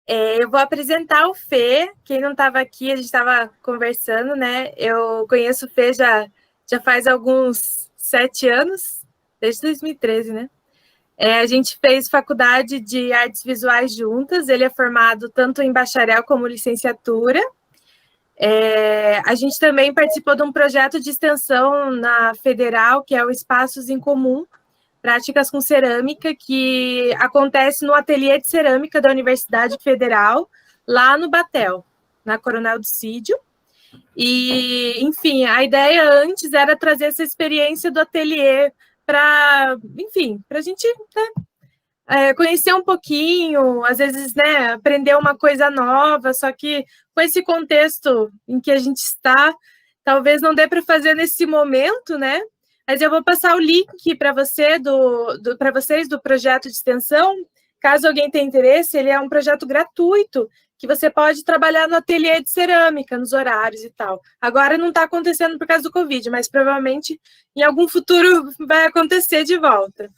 Eu vou apresentar o Fê. Quem não estava aqui, a gente estava conversando, né? Eu conheço o Fê já faz alguns 7 anos, desde 2013, né? A gente fez faculdade de artes visuais juntas. Ele é formado tanto em bacharel como licenciatura. A gente também participou de um projeto de extensão na Federal, que é o Espaços em Comum, Práticas com Cerâmica, que acontece no ateliê de cerâmica da Universidade Federal, lá no Batel, na Coronel do Cídio. E, enfim, a ideia antes era trazer essa experiência do ateliê para, enfim, para a gente, né, conhecer um pouquinho, às vezes, né, aprender uma coisa nova, só que com esse contexto em que a gente está, talvez não dê para fazer nesse momento, né? Mas eu vou passar o link para você para vocês do projeto de extensão. Caso alguém tenha interesse, ele é um projeto gratuito que você pode trabalhar no ateliê de cerâmica, nos horários e tal. Agora não está acontecendo por causa do Covid, mas provavelmente em algum futuro vai acontecer de volta.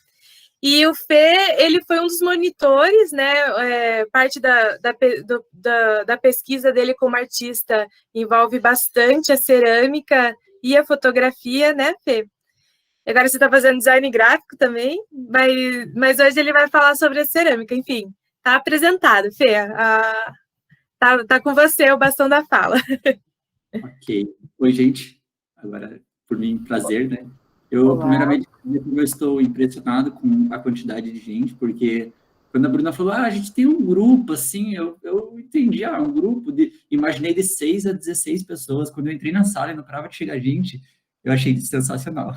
E o Fê, ele foi um dos monitores, né? Parte da pesquisa dele como artista envolve bastante a cerâmica e a fotografia, né, Fê? Agora você está fazendo design gráfico também, mas hoje ele vai falar sobre a cerâmica. Enfim, tá apresentado, Fê. Tá com você o bastão da fala. Ok. Oi, gente. Agora, por mim, prazer, né? Olá. Primeiramente, eu estou impressionado com a quantidade de gente, porque quando a Bruna falou, a gente tem um grupo, assim, eu entendi, um grupo imaginei de 6 a 16 pessoas. Quando eu entrei na sala e não parava de chegar gente, eu achei sensacional.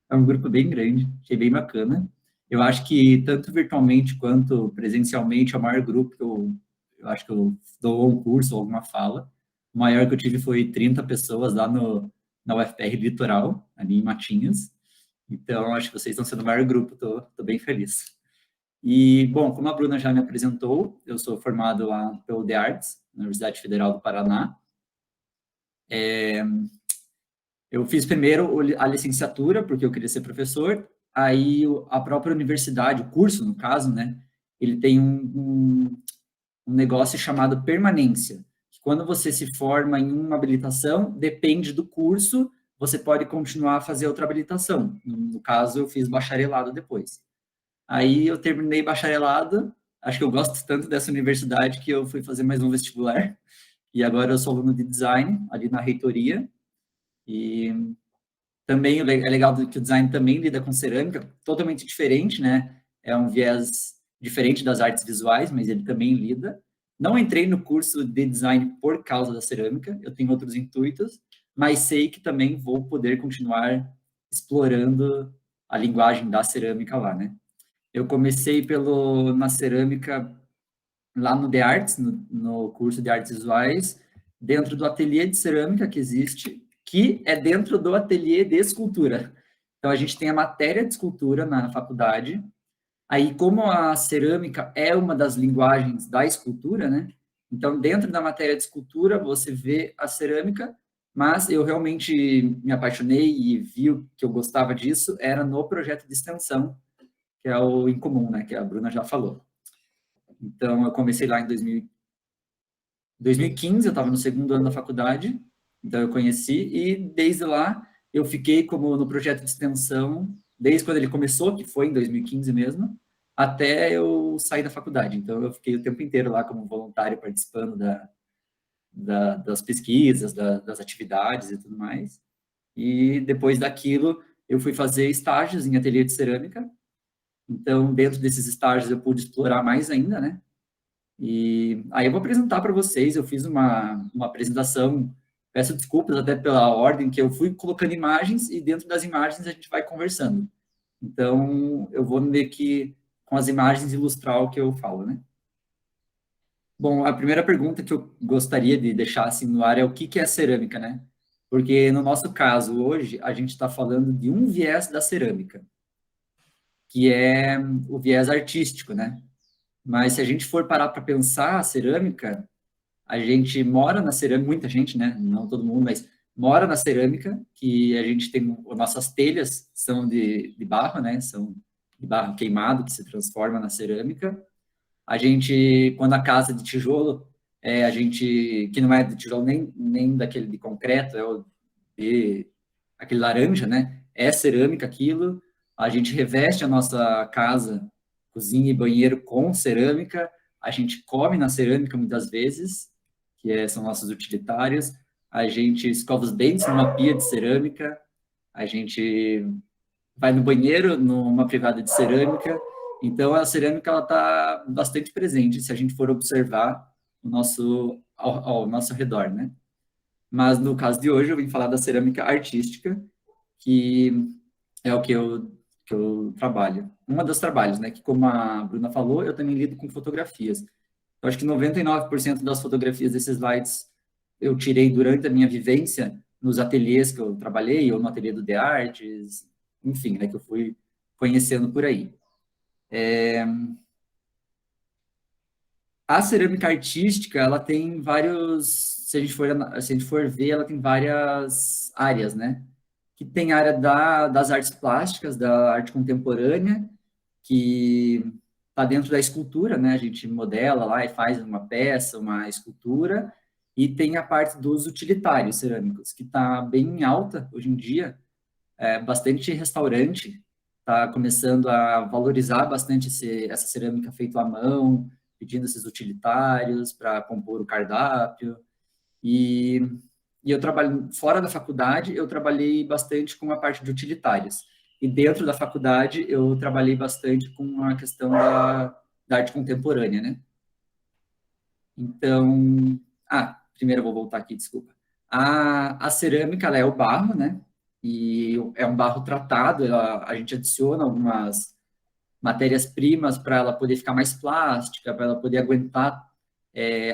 É um grupo bem grande, achei bem bacana. Eu acho que tanto virtualmente quanto presencialmente é o maior grupo que eu acho que eu dou um curso ou alguma fala. O maior que eu tive foi 30 pessoas lá na UFPR Litoral, ali em Matinhas. Então, acho que vocês estão sendo o maior grupo, tô bem feliz. E, bom, como a Bruna já me apresentou, eu sou formado lá pelo The Arts, na Universidade Federal do Paraná. Eu fiz primeiro a licenciatura, porque eu queria ser professor, aí a própria universidade, o curso, no caso, né, ele tem um negócio chamado permanência, que quando você se forma em uma habilitação, depende do curso, você pode continuar a fazer outra habilitação. No caso, eu fiz bacharelado depois. Aí eu terminei bacharelado, acho que eu gosto tanto dessa universidade que eu fui fazer mais um vestibular, e agora eu sou aluno de design, ali na reitoria, e também é legal que o design também lida com cerâmica, totalmente diferente, né? É um viés diferente das artes visuais, mas ele também lida. Não entrei no curso de design por causa da cerâmica, eu tenho outros intuitos, mas sei que também vou poder continuar explorando a linguagem da cerâmica lá, né? Eu comecei na cerâmica lá no The Arts, no curso de artes visuais, dentro do ateliê de cerâmica que existe, que é dentro do ateliê de escultura. Então, a gente tem a matéria de escultura na faculdade. Aí, como a cerâmica é uma das linguagens da escultura, né? Então, dentro da matéria de escultura, você vê a cerâmica, mas eu realmente me apaixonei e vi que eu gostava disso, era no projeto de extensão, que é o Incomum, né? Que a Bruna já falou. Então, eu comecei lá em 2015, eu estava no segundo ano da faculdade, então eu conheci, e desde lá eu fiquei como no projeto de extensão, desde quando ele começou, que foi em 2015 mesmo, até eu sair da faculdade. Então eu fiquei o tempo inteiro lá como voluntário, participando das pesquisas, das atividades e tudo mais. E depois daquilo, eu fui fazer estágios em ateliê de cerâmica. Então, dentro desses estágios, eu pude explorar mais ainda, né? E aí eu vou apresentar para vocês, eu fiz uma apresentação, peço desculpas até pela ordem, que eu fui colocando imagens e dentro das imagens a gente vai conversando. Então, eu vou meio que, com as imagens, ilustrar o que eu falo, né? Bom, a primeira pergunta que eu gostaria de deixar assim no ar é o que que é cerâmica, né? Porque no nosso caso, hoje, a gente está falando de um viés da cerâmica, que é o viés artístico, né? Mas se a gente for parar para pensar, a cerâmica, a gente mora na cerâmica, muita gente, né? Não todo mundo, mas mora na cerâmica, que a gente tem, nossas telhas são de barro, né? São de barro queimado, que se transforma na cerâmica. A gente, quando a casa é de tijolo, a gente, que não é de tijolo nem daquele de concreto, é o de, aquele laranja, né? É cerâmica aquilo. A gente reveste a nossa casa, cozinha e banheiro com cerâmica. A gente come na cerâmica muitas vezes, são nossos utilitários. A gente escova os dentes numa pia de cerâmica. A gente vai no banheiro numa privada de cerâmica. Então, a cerâmica ela está bastante presente se a gente for observar ao nosso redor, né? Mas no caso de hoje, eu vim falar da cerâmica artística, que é o que eu trabalho. Uma dos trabalhos, né? Que, como a Bruna falou, eu também lido com fotografias. Eu acho que 99% das fotografias desses slides eu tirei durante a minha vivência nos ateliês que eu trabalhei, ou no ateliê do The Arts, enfim, né? Que eu fui conhecendo por aí. A cerâmica artística, ela tem vários, se a gente for ver, ela tem várias áreas, né? Que tem a área das artes plásticas, da arte contemporânea, que está dentro da escultura, né? A gente modela lá e faz uma peça, uma escultura, e tem a parte dos utilitários cerâmicos, que está bem em alta hoje em dia. Bastante restaurante está começando a valorizar bastante essa cerâmica feita à mão, pedindo esses utilitários para compor o cardápio. E, e eu trabalho fora da faculdade, eu trabalhei bastante com a parte de utilitários. E dentro da faculdade, eu trabalhei bastante com a questão da arte contemporânea, né? Então, primeiro eu vou voltar aqui, desculpa. A cerâmica, ela é o barro, né? E é um barro tratado, a gente adiciona algumas matérias-primas para ela poder ficar mais plástica, para ela poder aguentar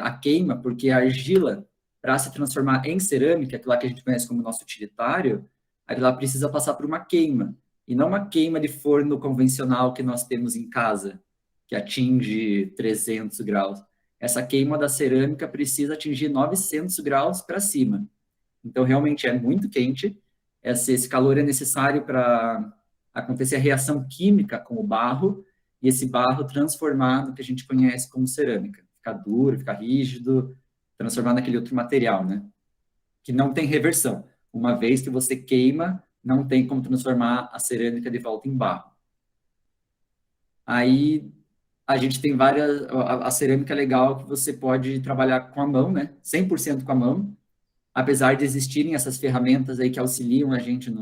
a queima, porque a argila, para se transformar em cerâmica, aquilo lá que a gente conhece como nosso utilitário, aquilo lá precisa passar por uma queima, e não uma queima de forno convencional que nós temos em casa, que atinge 300 graus. Essa queima da cerâmica precisa atingir 900 graus para cima. Então, realmente é muito quente. Esse calor é necessário para acontecer a reação química com o barro e esse barro transformar no que a gente conhece como cerâmica. Ficar duro, ficar rígido, transformar naquele outro material, né? Que não tem reversão. Uma vez que você queima, não tem como transformar a cerâmica de volta em barro. Aí a gente tem várias. A cerâmica é legal que você pode trabalhar com a mão, né? 100% com a mão, apesar de existirem essas ferramentas aí que auxiliam a gente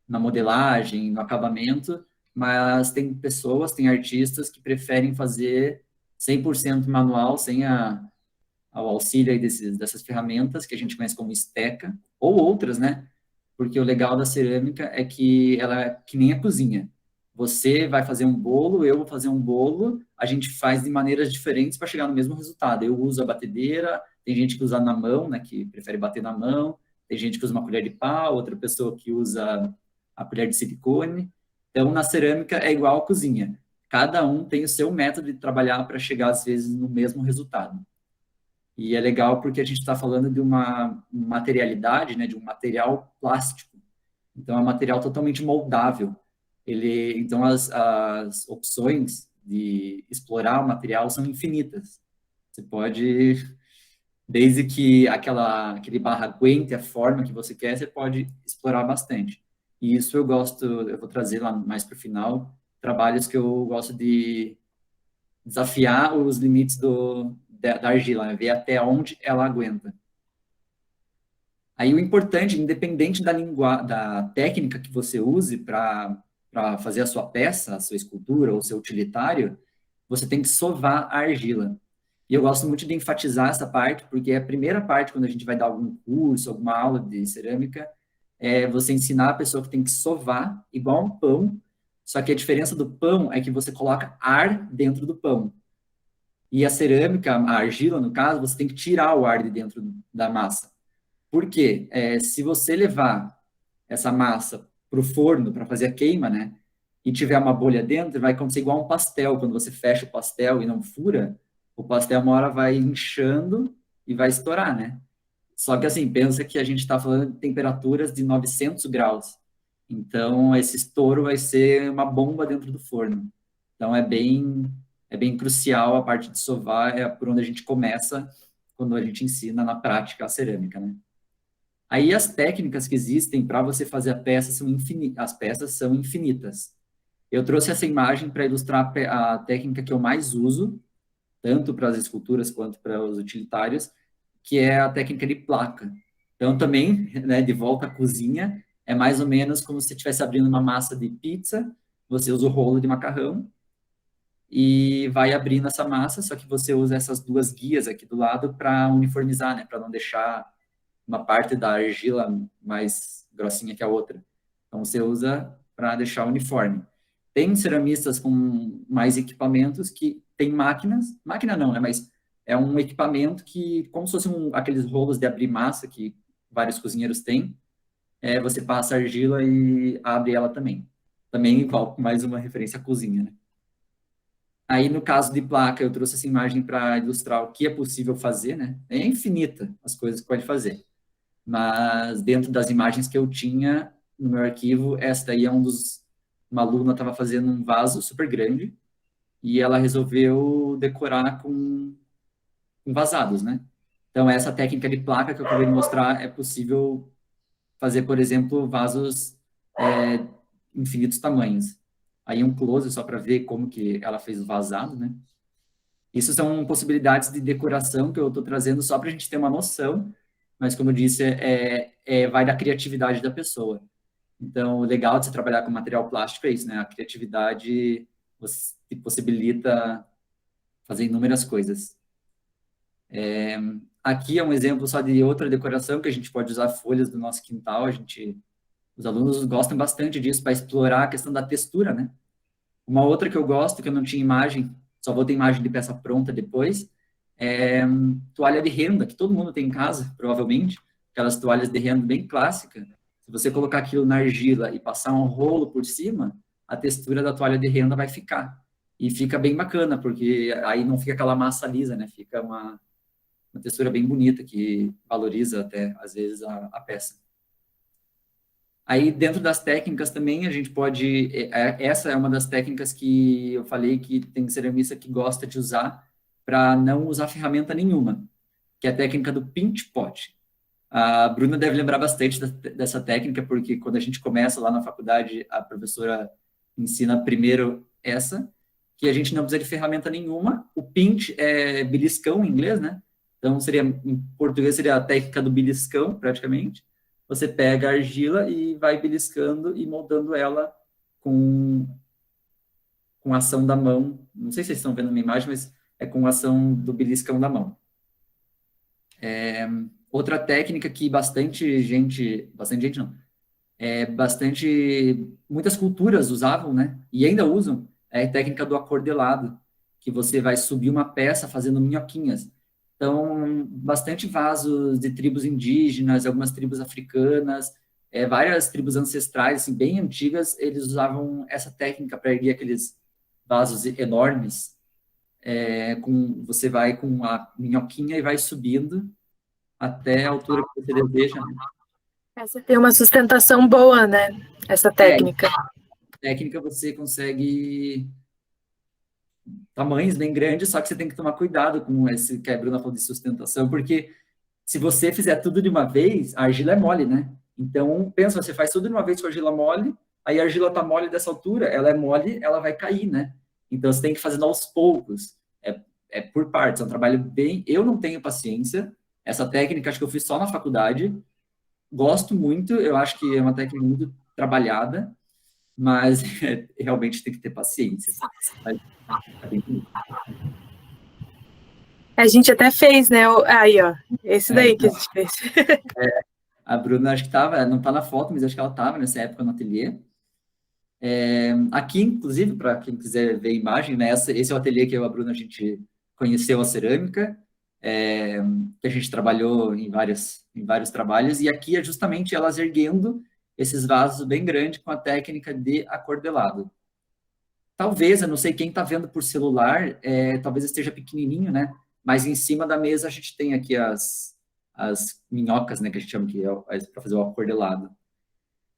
na modelagem, no acabamento, mas tem pessoas, tem artistas que preferem fazer 100% manual, sem ao auxílio aí dessas ferramentas que a gente conhece como esteca, ou outras, né? Porque o legal da cerâmica é que ela é que nem a cozinha. Você vai fazer um bolo, eu vou fazer um bolo, a gente faz de maneiras diferentes para chegar no mesmo resultado. Eu uso a batedeira, tem gente que usa na mão, né, que prefere bater na mão, tem gente que usa uma colher de pau, outra pessoa que usa a colher de silicone. Então, na cerâmica é igual à cozinha. Cada um tem o seu método de trabalhar para chegar, às vezes, no mesmo resultado. E é legal porque a gente está falando de uma materialidade, né, de um material plástico. Então, é um material totalmente moldável. Então, as opções de explorar o material são infinitas. Você pode, desde que aquele barro aguente a forma que você quer, você pode explorar bastante. E isso eu gosto, eu vou trazer lá mais para o final, trabalhos que eu gosto de desafiar os limites da argila, né? Ver até onde ela aguenta. Aí o importante, independente da técnica que você use para fazer a sua peça, a sua escultura ou seu utilitário, você tem que sovar a argila. E eu gosto muito de enfatizar essa parte, porque é a primeira parte, quando a gente vai dar algum curso, alguma aula de cerâmica, é você ensinar a pessoa que tem que sovar igual um pão, só que a diferença do pão é que você coloca ar dentro do pão. E a cerâmica, a argila, no caso, você tem que tirar o ar de dentro da massa. Por quê? Se você levar essa massa para o forno para fazer a queima, né? E tiver uma bolha dentro, vai acontecer igual um pastel. Quando você fecha o pastel e não fura, o pastel uma hora vai inchando e vai estourar, né? Só que assim, pensa que a gente está falando de temperaturas de 900 graus. Então, esse estouro vai ser uma bomba dentro do forno. Então, é bem é bem crucial, a parte de sovar é por onde a gente começa quando a gente ensina na prática a cerâmica, né? Aí as técnicas que existem para você fazer a peça são infinitas, as peças são infinitas. Eu trouxe essa imagem para ilustrar a técnica que eu mais uso, tanto para as esculturas quanto para os utilitários, que é a técnica de placa. Então, também, né, de volta à cozinha, é mais ou menos como se você estivesse abrindo uma massa de pizza, você usa o rolo de macarrão e vai abrindo essa massa, só que você usa essas duas guias aqui do lado para uniformizar, né, para não deixar uma parte da argila mais grossinha que a outra. Então, você usa para deixar uniforme. Tem ceramistas com mais equipamentos que tem máquinas, máquina não, né, mas é um equipamento que, como se fosse aqueles rolos de abrir massa que vários cozinheiros têm, você passa a argila e abre ela também. Também igual, mais uma referência à cozinha, né? Aí, no caso de placa, eu trouxe essa imagem para ilustrar o que é possível fazer, né? É infinita as coisas que pode fazer. Mas dentro das imagens que eu tinha no meu arquivo, essa daí é uma aluna estava fazendo um vaso super grande e ela resolveu decorar com vasados, né? Então, essa técnica de placa que eu acabei de mostrar é possível fazer, por exemplo, vasos infinitos tamanhos. Aí um close só para ver como que ela fez o vazado, né? Isso são possibilidades de decoração que eu estou trazendo só para a gente ter uma noção, mas como eu disse, vai da criatividade da pessoa. Então, o legal de você trabalhar com material plástico é isso, né? A criatividade te possibilita fazer inúmeras coisas. Aqui é um exemplo só de outra decoração que a gente pode usar folhas do nosso quintal. Os alunos gostam bastante disso para explorar a questão da textura, né? Uma outra que eu gosto, que eu não tinha imagem, só vou ter imagem de peça pronta depois, é toalha de renda, que todo mundo tem em casa, provavelmente. Aquelas toalhas de renda bem clássicas. Se você colocar aquilo na argila e passar um rolo por cima, a textura da toalha de renda vai ficar. E fica bem bacana, porque aí não fica aquela massa lisa, né? Fica uma textura bem bonita, que valoriza até, às vezes, a peça. Aí, dentro das técnicas também, a gente pode... Essa é uma das técnicas que eu falei que tem ceramista que gosta de usar para não usar ferramenta nenhuma, que é a técnica do pinch pot. A Bruna deve lembrar bastante dessa técnica, porque quando a gente começa lá na faculdade, a professora ensina primeiro essa, que a gente não precisa de ferramenta nenhuma. O pinch é beliscão em inglês, né? Então, em português, seria a técnica do beliscão, praticamente. Você pega a argila e vai beliscando e moldando ela com a ação da mão. Não sei se vocês estão vendo na imagem, mas é com a ação do beliscão da mão. Outra técnica que muitas culturas usavam, né? E ainda usam, é a técnica do acordelado, que você vai subir uma peça fazendo minhoquinhas. Então, bastante vasos de tribos indígenas, algumas tribos africanas, várias tribos ancestrais, assim, bem antigas, eles usavam essa técnica para erguer aqueles vasos enormes. Você vai com a minhoquinha e vai subindo até a altura que você deseja. Essa tem uma sustentação boa, né? Essa técnica. Técnica você consegue tamanhos bem grandes, só que você tem que tomar cuidado com esse que a Bruna falou de sustentação, porque se você fizer tudo de uma vez, a argila é mole, né? Então, pensa, você faz tudo de uma vez com a argila mole, aí a argila tá mole dessa altura, ela é mole, ela vai cair, né? Então, você tem que fazer aos poucos. É por partes, é um trabalho bem... Eu não tenho paciência. Essa técnica, acho que eu fiz só na faculdade. Gosto muito, eu acho que é uma técnica muito trabalhada, mas realmente tem que ter paciência. A gente até fez, né? Aí, ó. Esse daí que a gente fez. A Bruna, acho que estava, não está na foto, mas acho que ela estava nessa época no ateliê. Aqui, inclusive, para quem quiser ver a imagem, né, esse é o ateliê que eu e a Bruna, a gente conheceu a cerâmica, que a gente trabalhou em vários trabalhos, e aqui é justamente elas erguendo esses vasos bem grandes com a técnica de acordelado. Talvez, eu não sei quem está vendo por celular, talvez esteja pequenininho, né? Mas em cima da mesa a gente tem aqui as minhocas, né? Que a gente chama que para fazer o acordelado.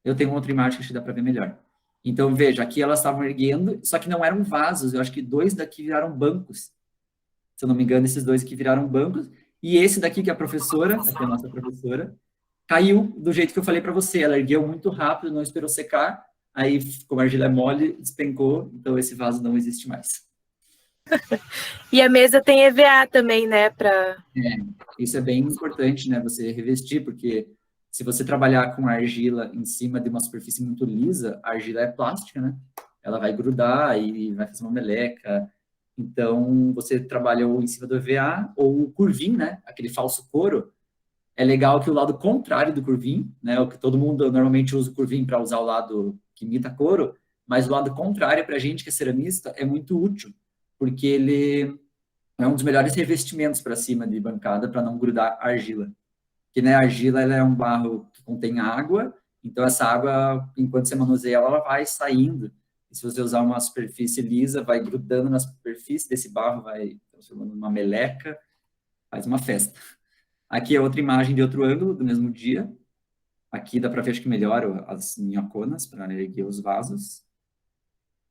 Eu tenho outra imagem que acho que dá para ver melhor. Então, veja, aqui elas estavam erguendo, só que não eram vasos, eu acho que 2 daqui viraram bancos. Se eu não me engano, esses 2 aqui viraram bancos, e esse daqui, que é a professora, aqui é a nossa professora, caiu do jeito que eu falei para você, ela ergueu muito rápido, não esperou secar, aí, como a argila é mole, despencou, então esse vaso não existe mais. E a mesa tem EVA também, né? Isso é bem importante, né, você revestir, porque se você trabalhar com argila em cima de uma superfície muito lisa, a argila é plástica, né? Ela vai grudar e vai fazer uma meleca. Então, você trabalha ou em cima do EVA ou o curvim, né? Aquele falso couro. É legal que o lado contrário do curvim, né? O que todo mundo normalmente usa o curvim para usar o lado que imita couro, mas o lado contrário para a gente que é ceramista é muito útil, porque ele é um dos melhores revestimentos para cima de bancada para não grudar a argila. Que né, a argila ela é um barro que contém água, então essa água, enquanto você manuseia ela vai saindo. E se você usar uma superfície lisa, vai grudando na superfície desse barro, vai transformando numa meleca, faz uma festa. Aqui é outra imagem de outro ângulo do mesmo dia. Aqui dá para ver, acho que melhor as minhoconas para erguer os vasos.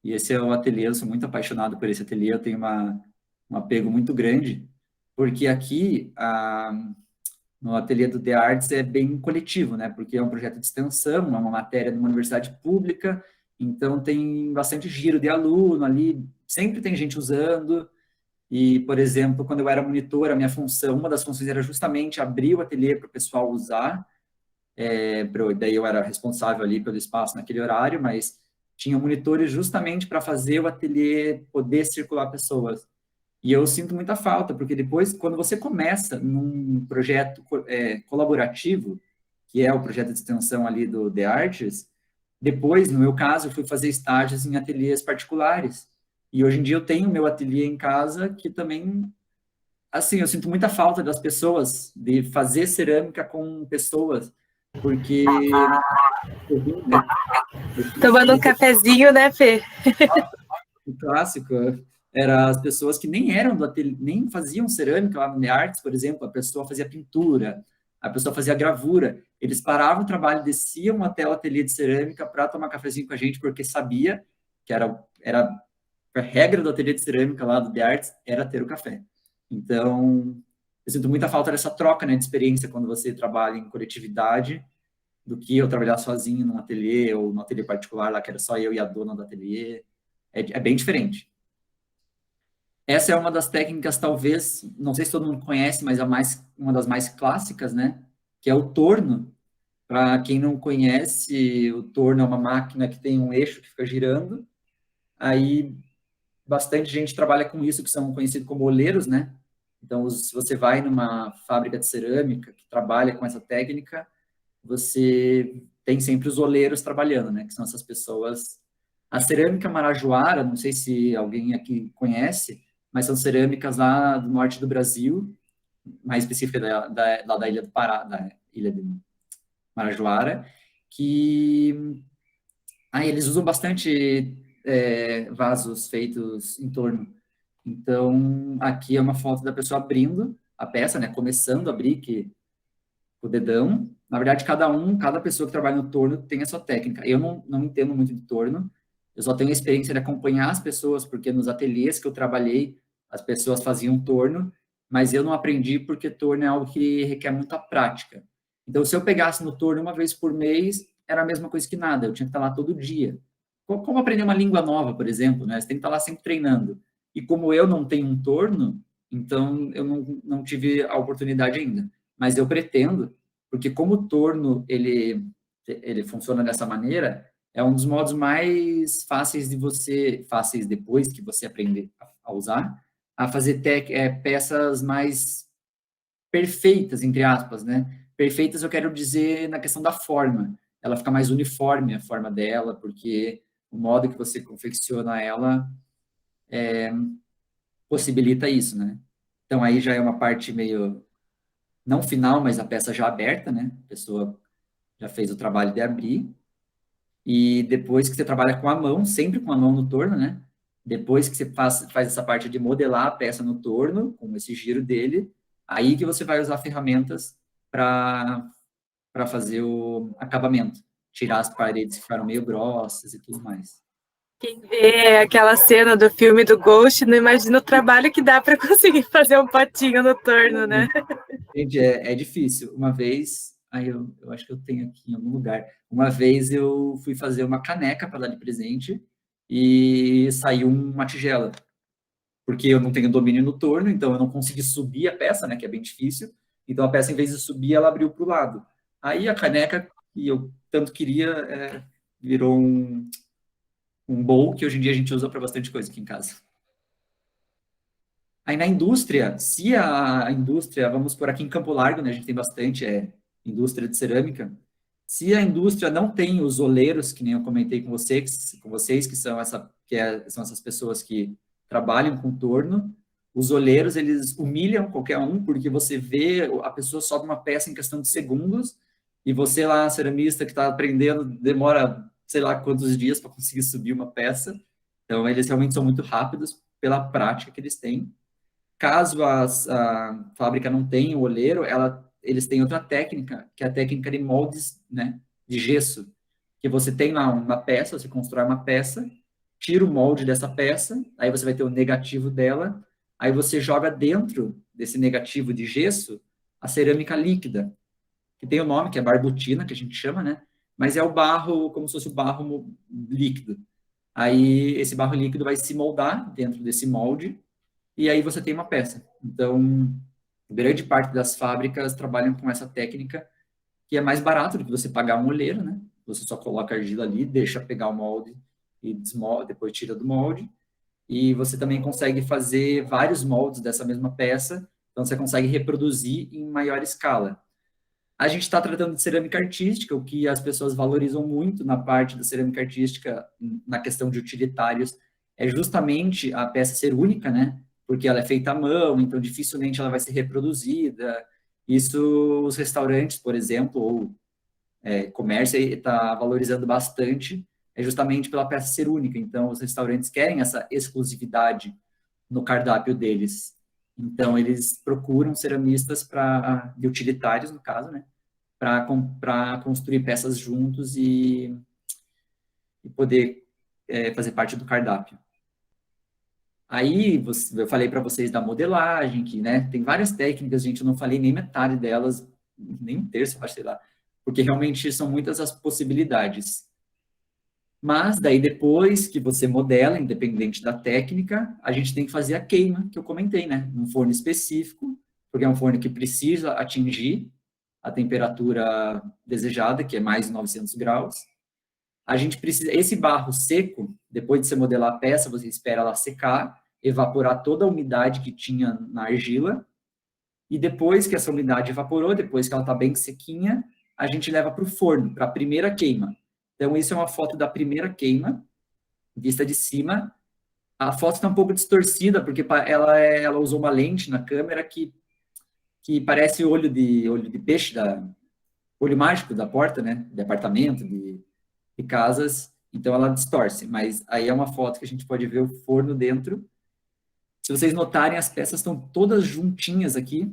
E esse é o ateliê, eu sou muito apaixonado por esse ateliê, eu tenho um apego muito grande, porque aqui no ateliê do The Arts é bem coletivo, né? Porque é um projeto de extensão, é uma matéria de uma universidade pública, então tem bastante giro de aluno ali, sempre tem gente usando. E, por exemplo, quando eu era monitor, a minha função, uma das funções era justamente abrir o ateliê para o pessoal usar. Daí eu era responsável ali pelo espaço naquele horário, mas tinha monitores justamente para fazer o ateliê poder circular pessoas. E eu sinto muita falta, porque depois, quando você começa num projeto colaborativo, que é o projeto de extensão ali do The Arts, depois, no meu caso, eu fui fazer estágios em ateliês particulares. E hoje em dia eu tenho meu ateliê em casa, que também, assim, eu sinto muita falta das pessoas, de fazer cerâmica com pessoas, porque, né, Tomando um cafezinho, né, Fê? o clássico era as pessoas que nem eram do ateliê, nem faziam cerâmica lá no The Arts, por exemplo, a pessoa fazia pintura, a pessoa fazia gravura, eles paravam o trabalho, desciam até o ateliê de cerâmica para tomar cafezinho com a gente, porque sabia que era a regra do ateliê de cerâmica lá do The Arts era ter o café. Então, eu sinto muita falta dessa troca, né, de experiência quando você trabalha em coletividade, do que eu trabalhar sozinho num ateliê ou num ateliê particular lá que era só eu e a dona do ateliê. É bem diferente. Essa é uma das técnicas, talvez, não sei se todo mundo conhece, mas uma das mais clássicas, né? Que é o torno. Para quem não conhece, o torno é uma máquina que tem um eixo que fica girando. Aí, bastante gente trabalha com isso, que são conhecidos como oleiros, né? Então, se você vai numa fábrica de cerâmica que trabalha com essa técnica, você tem sempre os oleiros trabalhando, né? Que são essas pessoas. A cerâmica marajoara, não sei se alguém aqui conhece, mas são cerâmicas lá do norte do Brasil, mais específica lá da Ilha do Pará, da Ilha de Marajoara, que aí eles usam bastante vasos feitos em torno. Então, aqui é uma foto da pessoa abrindo a peça, né? Começando a abrir, que o dedão. Na verdade, cada pessoa que trabalha no torno tem a sua técnica. Eu não entendo muito de torno, eu só tenho a experiência de acompanhar as pessoas, porque nos ateliês que eu trabalhei, as pessoas faziam torno, mas eu não aprendi porque torno é algo que requer muita prática. Então, se eu pegasse no torno uma vez por mês, era a mesma coisa que nada, eu tinha que estar lá todo dia. Como aprender uma língua nova, por exemplo, né? Você tem que estar lá sempre treinando. E como eu não tenho um torno, então eu não tive a oportunidade ainda. Mas eu pretendo, porque como o torno ele funciona dessa maneira, é um dos modos mais fáceis fáceis depois que você aprender a usar, a fazer peças mais perfeitas, entre aspas, né? Perfeitas eu quero dizer na questão da forma. Ela fica mais uniforme a forma dela, porque o modo que você confecciona ela possibilita isso, né? Então aí já é uma parte meio não final, mas a peça já aberta, né? A pessoa já fez o trabalho de abrir. E depois que você trabalha com a mão, sempre com a mão no torno, né? Depois que você faz essa parte de modelar a peça no torno, com esse giro dele, aí que você vai usar ferramentas para fazer o acabamento. tirar as paredes que ficaram meio grossas e tudo mais. Quem vê aquela cena do filme do Ghost não imagina o trabalho que dá para conseguir fazer um potinho no torno, né? Gente, é difícil. Uma vez, aí eu acho que eu tenho aqui em algum lugar. Uma vez eu fui fazer uma caneca para dar de presente e saiu uma tigela, porque eu não tenho domínio no torno, então eu não consegui subir a peça, né, que é bem difícil. Então a peça, em vez de subir, ela abriu para o lado. Aí a caneca que eu tanto queria virou um bowl que hoje em dia a gente usa para bastante coisa aqui em casa. Aí na indústria, se a indústria, vamos por aqui em Campo Largo, né, a gente tem bastante indústria de cerâmica, se a indústria não tem os oleiros, que nem eu comentei com vocês que são são essas pessoas que trabalham com torno, os oleiros, eles humilham qualquer um, porque você vê, a pessoa sobe uma peça em questão de segundos, e você lá, ceramista que está aprendendo, demora, sei lá, quantos dias para conseguir subir uma peça. Então, eles realmente são muito rápidos pela prática que eles têm. Caso a fábrica não tenha o oleiro, eles têm outra técnica, que é a técnica de moldes, né, de gesso, que você tem lá uma peça, você constrói uma peça, tira o molde dessa peça, aí você vai ter o negativo dela, aí você joga dentro desse negativo de gesso a cerâmica líquida, que tem o nome, que é barbutina, que a gente chama, né, mas é o barro, como se fosse o barro líquido. Aí esse barro líquido vai se moldar dentro desse molde, e aí você tem uma peça. Então, grande parte das fábricas trabalham com essa técnica, que é mais barato do que você pagar um olheiro, né? Você só coloca a argila ali, deixa pegar o molde e desmolda, depois tira do molde. E você também consegue fazer vários moldes dessa mesma peça, então você consegue reproduzir em maior escala. A gente está tratando de cerâmica artística, o que as pessoas valorizam muito na parte da cerâmica artística, na questão de utilitários, é justamente a peça ser única, né? Porque ela é feita à mão, então dificilmente ela vai ser reproduzida. Isso os restaurantes, por exemplo, ou comércio está valorizando bastante, é justamente pela peça ser única. Então, os restaurantes querem essa exclusividade no cardápio deles. Então, eles procuram ceramistas de utilitários, no caso, né? Para construir peças juntos e poder fazer parte do cardápio. Aí, eu falei para vocês da modelagem, que, né, tem várias técnicas, gente, eu não falei nem metade delas, nem um terço, acho, sei lá, porque realmente são muitas as possibilidades. Mas, daí, depois que você modela, independente da técnica, a gente tem que fazer a queima, que eu comentei, né? Num forno específico, porque é um forno que precisa atingir a temperatura desejada, que é mais de 900 graus. A gente precisa, esse barro seco, depois de você modelar a peça, você espera ela secar, evaporar toda a umidade que tinha na argila, e depois que essa umidade evaporou, depois que ela está bem sequinha, a gente leva para o forno, para a primeira queima. Então, isso é uma foto da primeira queima, vista de cima. A foto está um pouco distorcida, porque ela usou uma lente na câmera que parece olho de peixe, olho mágico da porta, né? De apartamento, de casas. Então, ela distorce. Mas aí é uma foto que a gente pode ver o forno dentro. Se vocês notarem, as peças estão todas juntinhas aqui,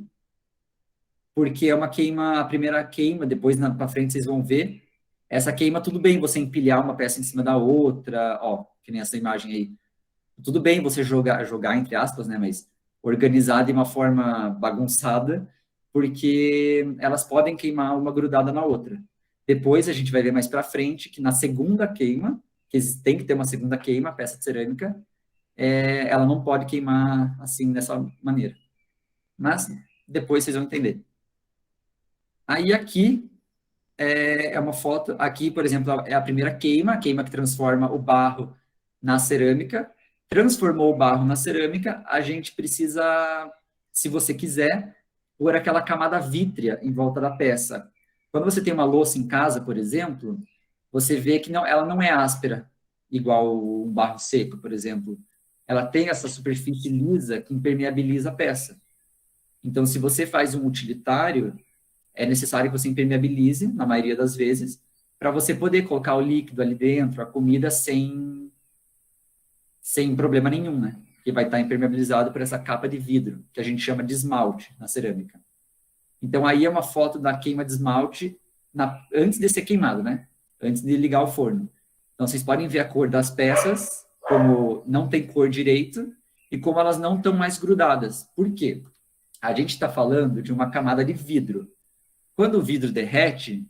porque é uma queima, a primeira queima, depois para frente vocês vão ver. Essa queima, tudo bem você empilhar uma peça em cima da outra, ó, que nem essa imagem aí. Tudo bem você jogar entre aspas, né, mas organizar de uma forma bagunçada, porque elas podem queimar uma grudada na outra. Depois a gente vai ver mais para frente que na segunda queima, que tem que ter uma segunda queima, a peça de cerâmica, ela não pode queimar assim dessa maneira. Mas depois vocês vão entender. Aí aqui é uma foto, aqui, por exemplo, é a primeira queima, a queima que transforma o barro na cerâmica. Transformou o barro na cerâmica, a gente precisa, se você quiser, pôr aquela camada vítrea em volta da peça. Quando você tem uma louça em casa, por exemplo, você vê que ela não é áspera, igual um barro seco, por exemplo. Ela tem essa superfície lisa que impermeabiliza a peça. Então, se você faz um utilitário, é necessário que você impermeabilize, na maioria das vezes, para você poder colocar o líquido ali dentro, a comida, sem problema nenhum, né? Que vai estar impermeabilizado por essa capa de vidro, que a gente chama de esmalte na cerâmica. Então, aí é uma foto da queima de esmalte antes de ser queimado, né? antes de ligar o forno. Então, vocês podem ver a cor das peças, como não tem cor direito, e como elas não estão mais grudadas. Por quê? A gente está falando de uma camada de vidro. Quando o vidro derrete,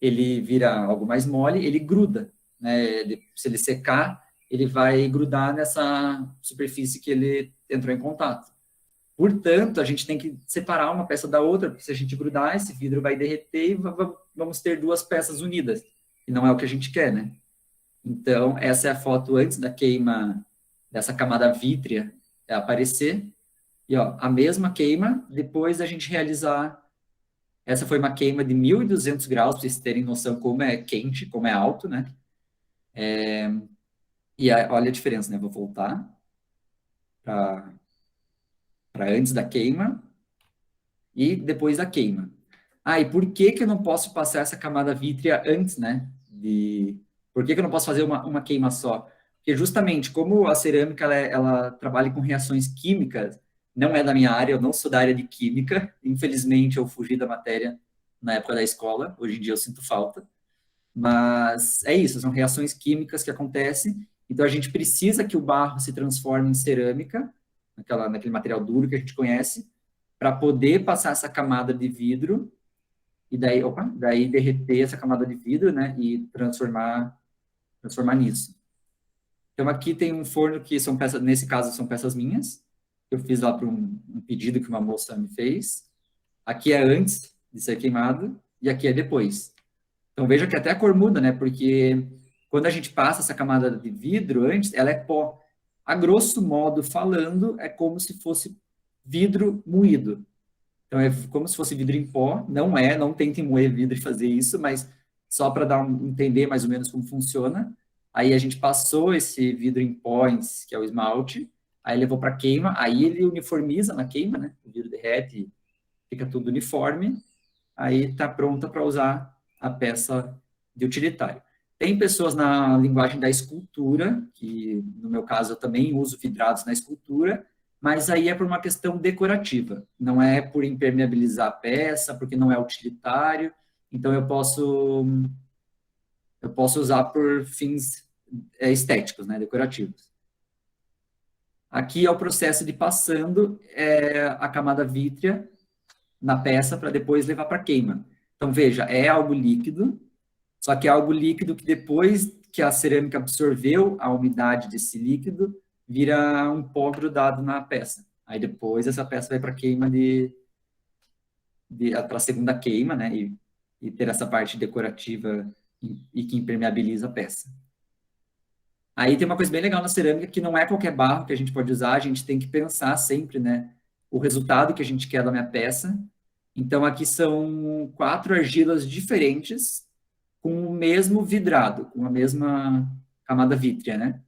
ele vira algo mais mole, ele gruda, né? Se ele secar, ele vai grudar nessa superfície que ele entrou em contato. Portanto, a gente tem que separar uma peça da outra, porque se a gente grudar, esse vidro vai derreter e vamos ter duas peças unidas, e não é o que a gente quer, né? Então, essa é a foto antes da queima dessa camada vítrea aparecer, e ó, a mesma queima depois da gente realizar. Essa foi uma queima de 1.200 graus, para vocês terem noção como é quente, como é alto, né? Olha a diferença, né? Vou voltar para antes da queima e depois da queima. Ah, e por que que eu não posso passar essa camada vítrea antes, né? Por que que eu não posso fazer uma queima só? Porque justamente como a cerâmica ela trabalha com reações químicas, não é da minha área, eu não sou da área de química, infelizmente eu fugi da matéria na época da escola, hoje em dia eu sinto falta. Mas é isso, são reações químicas que acontecem, então a gente precisa que o barro se transforme em cerâmica, naquele material duro que a gente conhece, para poder passar essa camada de vidro, e daí derreter essa camada de vidro, né, e transformar nisso. Então aqui tem um forno que são peças, nesse caso são peças minhas, eu fiz lá para um pedido que uma moça me fez. Aqui é antes de ser queimado, e aqui é depois. Então veja que até a cor muda, né? Porque quando a gente passa essa camada de vidro antes, ela é pó. A grosso modo falando, é como se fosse vidro moído. Então é como se fosse vidro em pó. Não é, não tentem moer vidro e fazer isso, mas só para entender mais ou menos como funciona. Aí a gente passou esse vidro em pó, que é o esmalte, aí levou para queima, aí ele uniformiza na queima, né? O vidro derrete, fica tudo uniforme, aí está pronta para usar a peça de utilitário. Tem pessoas na linguagem da escultura, que no meu caso eu também uso vidrados na escultura, mas aí é por uma questão decorativa, não é por impermeabilizar a peça, porque não é utilitário, então eu posso usar por fins estéticos, né, decorativos. Aqui é o processo de passando a camada vítrea na peça para depois levar para queima. Então, veja, é algo líquido, só que é algo líquido que depois que a cerâmica absorveu a umidade desse líquido, vira um pó grudado na peça. Aí depois essa peça vai para queima para a segunda queima, né? E ter essa parte decorativa e que impermeabiliza a peça. Aí tem uma coisa bem legal na cerâmica que não é qualquer barro que a gente pode usar, a gente tem que pensar sempre, né? O resultado que a gente quer da minha peça. Então aqui são 4 argilas diferentes com o mesmo vidrado, com a mesma camada vítrea, né?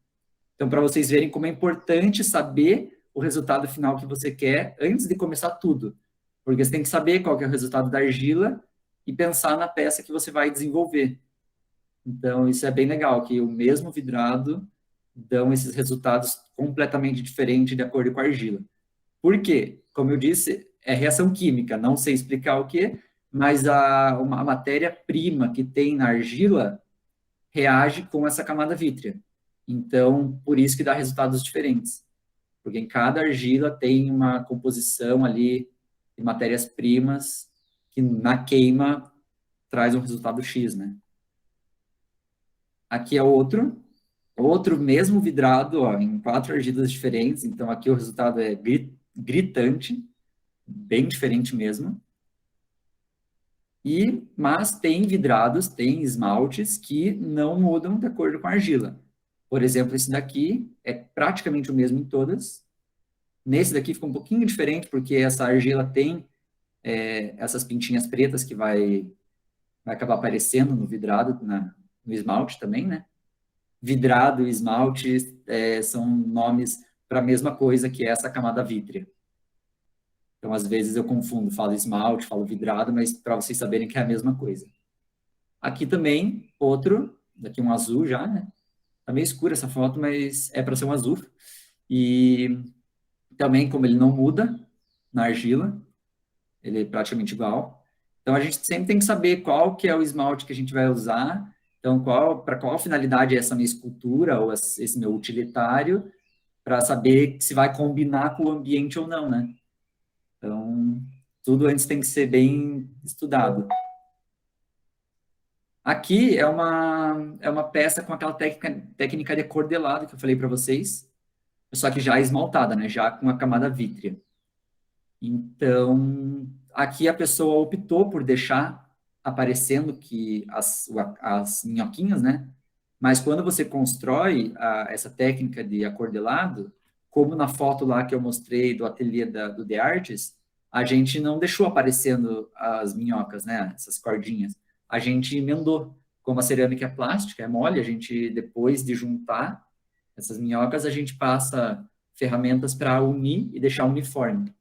Então, para vocês verem como é importante saber o resultado final que você quer antes de começar tudo. Porque você tem que saber qual que é o resultado da argila e pensar na peça que você vai desenvolver. Então, isso é bem legal, que o mesmo vidrado dão esses resultados completamente diferentes de acordo com a argila. Por quê? Como eu disse, é reação química, não sei explicar o quê, mas a matéria-prima que tem na argila reage com essa camada vítrea. Então, por isso que dá resultados diferentes. Porque em cada argila tem uma composição ali de matérias-primas que na queima traz um resultado X, né? Aqui é outro mesmo vidrado, ó, em 4 argilas diferentes. Então, aqui o resultado é gritante, bem diferente mesmo. Mas tem vidrados, tem esmaltes que não mudam de acordo com a argila. Por exemplo, esse daqui é praticamente o mesmo em todas. Nesse daqui fica um pouquinho diferente, porque essa argila tem essas pintinhas pretas que vai acabar aparecendo no vidrado, no esmalte também, né? Vidrado e esmalte são nomes para a mesma coisa que é essa camada vítrea. Então, às vezes eu confundo, falo esmalte, falo vidrado, mas para vocês saberem que é a mesma coisa. Aqui também, outro, daqui um azul já, né? Tá meio escura essa foto, mas é para ser um azul. E também, como ele não muda na argila, ele é praticamente igual. Então, a gente sempre tem que saber qual que é o esmalte que a gente vai usar Então, para qual finalidade é essa minha escultura ou esse meu utilitário, para saber se vai combinar com o ambiente ou não, né? Então, tudo antes tem que ser bem estudado. Aqui é uma peça com aquela técnica de acordelado que eu falei para vocês, só que já esmaltada, né? Já com a camada vítrea. Então, aqui a pessoa optou por deixar aparecendo que as minhoquinhas, né? Mas quando você constrói essa técnica de acordelado, como na foto lá que eu mostrei do ateliê do The Artist, a gente não deixou aparecendo as minhocas, né? Essas cordinhas. A gente emendou. Como a cerâmica é plástica, é mole, a gente, depois de juntar essas minhocas, a gente passa ferramentas para unir e deixar uniforme.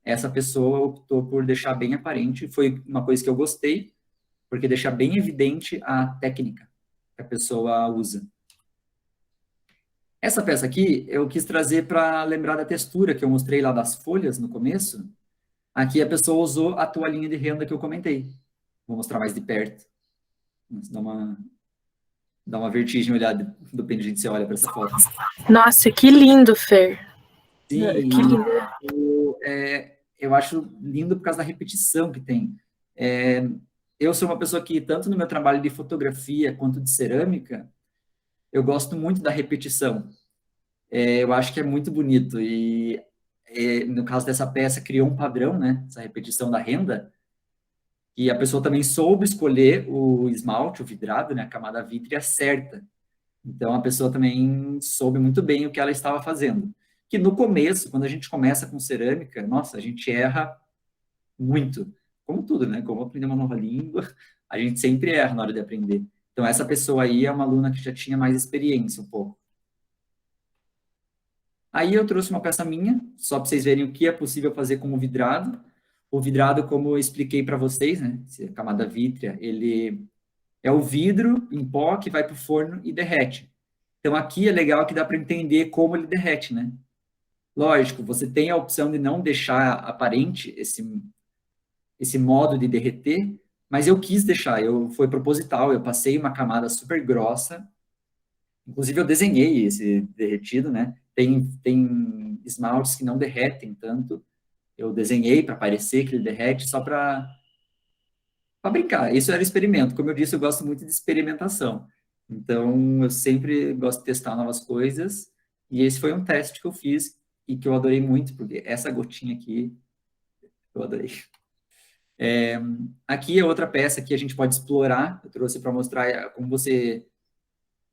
Essa pessoa optou por deixar bem aparente, foi uma coisa que eu gostei, porque deixa bem evidente a técnica que a pessoa usa. Essa peça aqui eu quis trazer para lembrar da textura que eu mostrei lá das folhas no começo. Aqui a pessoa usou a toalhinha de renda que eu comentei. Vou mostrar mais de perto. Dá uma vertigem olhar, depende de onde você olha para essa foto. Nossa, que lindo, Fer. Sim, Que lindo. eu acho lindo por causa da repetição que tem. Eu sou uma pessoa que, tanto no meu trabalho de fotografia quanto de cerâmica, eu gosto muito da repetição. Eu acho que é muito bonito. E, no caso dessa peça, criou um padrão, né? Essa repetição da renda. E a pessoa também soube escolher o esmalte, o vidrado, né? A camada vítrea certa. Então, a pessoa também soube muito bem o que ela estava fazendo. Que no começo, quando a gente começa com cerâmica, nossa, a gente erra muito. Como tudo, né? Como aprender uma nova língua, a gente sempre erra na hora de aprender. Então, essa pessoa aí é uma aluna que já tinha mais experiência um pouco. Aí eu trouxe uma peça minha, só para vocês verem o que é possível fazer com o vidrado. O vidrado, como eu expliquei para vocês, né? Essa camada vítrea, ele é o vidro em pó que vai para o forno e derrete. Então, aqui é legal que dá para entender como ele derrete, né? Lógico, você tem a opção de não deixar aparente esse modo de derreter, mas eu quis deixar, foi proposital, eu passei uma camada super grossa, inclusive eu desenhei esse derretido, né? Tem esmaltes que não derretem tanto, eu desenhei para parecer que ele derrete, só para brincar. Isso era experimento, como eu disse, eu gosto muito de experimentação. Então, eu sempre gosto de testar novas coisas, e esse foi um teste que eu fiz e que eu adorei muito, porque essa gotinha aqui, eu adorei. Aqui é outra peça que a gente pode explorar. Eu trouxe para mostrar como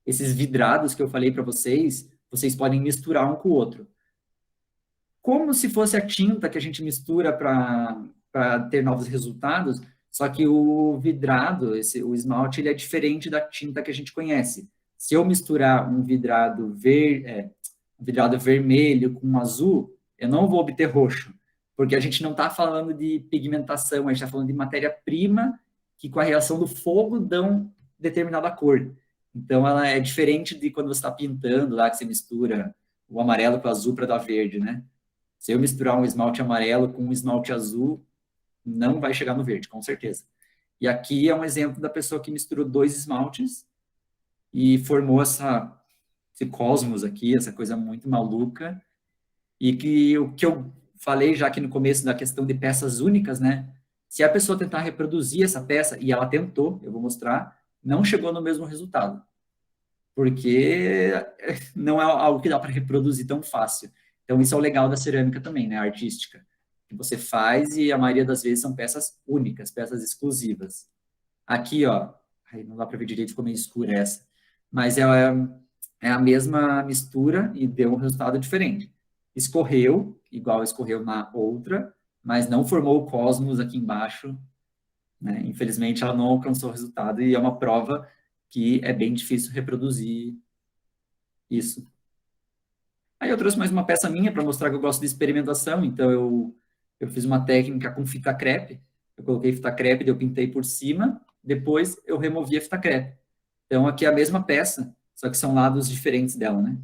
esses vidrados que eu falei para vocês, vocês podem misturar um com o outro. Como se fosse a tinta que a gente mistura para ter novos resultados, só que o vidrado, o esmalte, ele é diferente da tinta que a gente conhece. Se eu misturar um vidrado vermelho com um azul, eu não vou obter roxo, porque a gente não está falando de pigmentação, a gente está falando de matéria-prima que, com a reação do fogo, dão determinada cor. Então, ela é diferente de quando você está pintando lá, que você mistura o amarelo com o azul para dar verde, né? Se eu misturar um esmalte amarelo com um esmalte azul, não vai chegar no verde, com certeza. E aqui é um exemplo da pessoa que misturou dois esmaltes e formou esse cosmos aqui, essa coisa muito maluca. E que o que eu falei já aqui no começo da questão de peças únicas, né? Se a pessoa tentar reproduzir essa peça, e ela tentou, eu vou mostrar, não chegou no mesmo resultado. Porque não é algo que dá para reproduzir tão fácil. Então, isso é o legal da cerâmica também, né? Artística. Que você faz e a maioria das vezes são peças únicas, peças exclusivas. Aqui, ó, aí não dá para ver direito, ficou meio escura essa. Mas é a mesma mistura e deu um resultado diferente. Escorreu, igual escorreu na outra, mas não formou o cosmos aqui embaixo, né? Infelizmente, ela não alcançou o resultado e é uma prova que é bem difícil reproduzir isso. Aí eu trouxe mais uma peça minha para mostrar que eu gosto de experimentação, então eu fiz uma técnica com fita crepe, eu coloquei fita crepe, eu pintei por cima, depois eu removi a fita crepe. Então aqui é a mesma peça, só que são lados diferentes dela, né?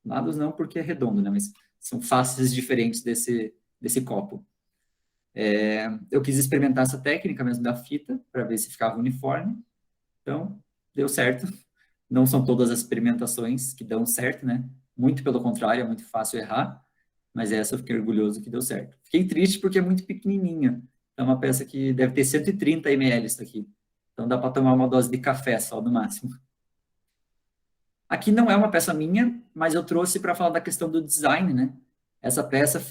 Lados não porque é redondo, né? Mas são faces diferentes desse copo. Eu quis experimentar essa técnica mesmo da fita, para ver se ficava uniforme. Então, deu certo. Não são todas as experimentações que dão certo, né? Muito pelo contrário, é muito fácil errar, mas essa eu fiquei orgulhoso que deu certo. Fiquei triste porque é muito pequenininha. É uma peça que deve ter 130 ml isso aqui. Então dá para tomar uma dose de café só no máximo. Aqui não é uma peça minha, mas eu trouxe para falar da questão do design, né? Essa peça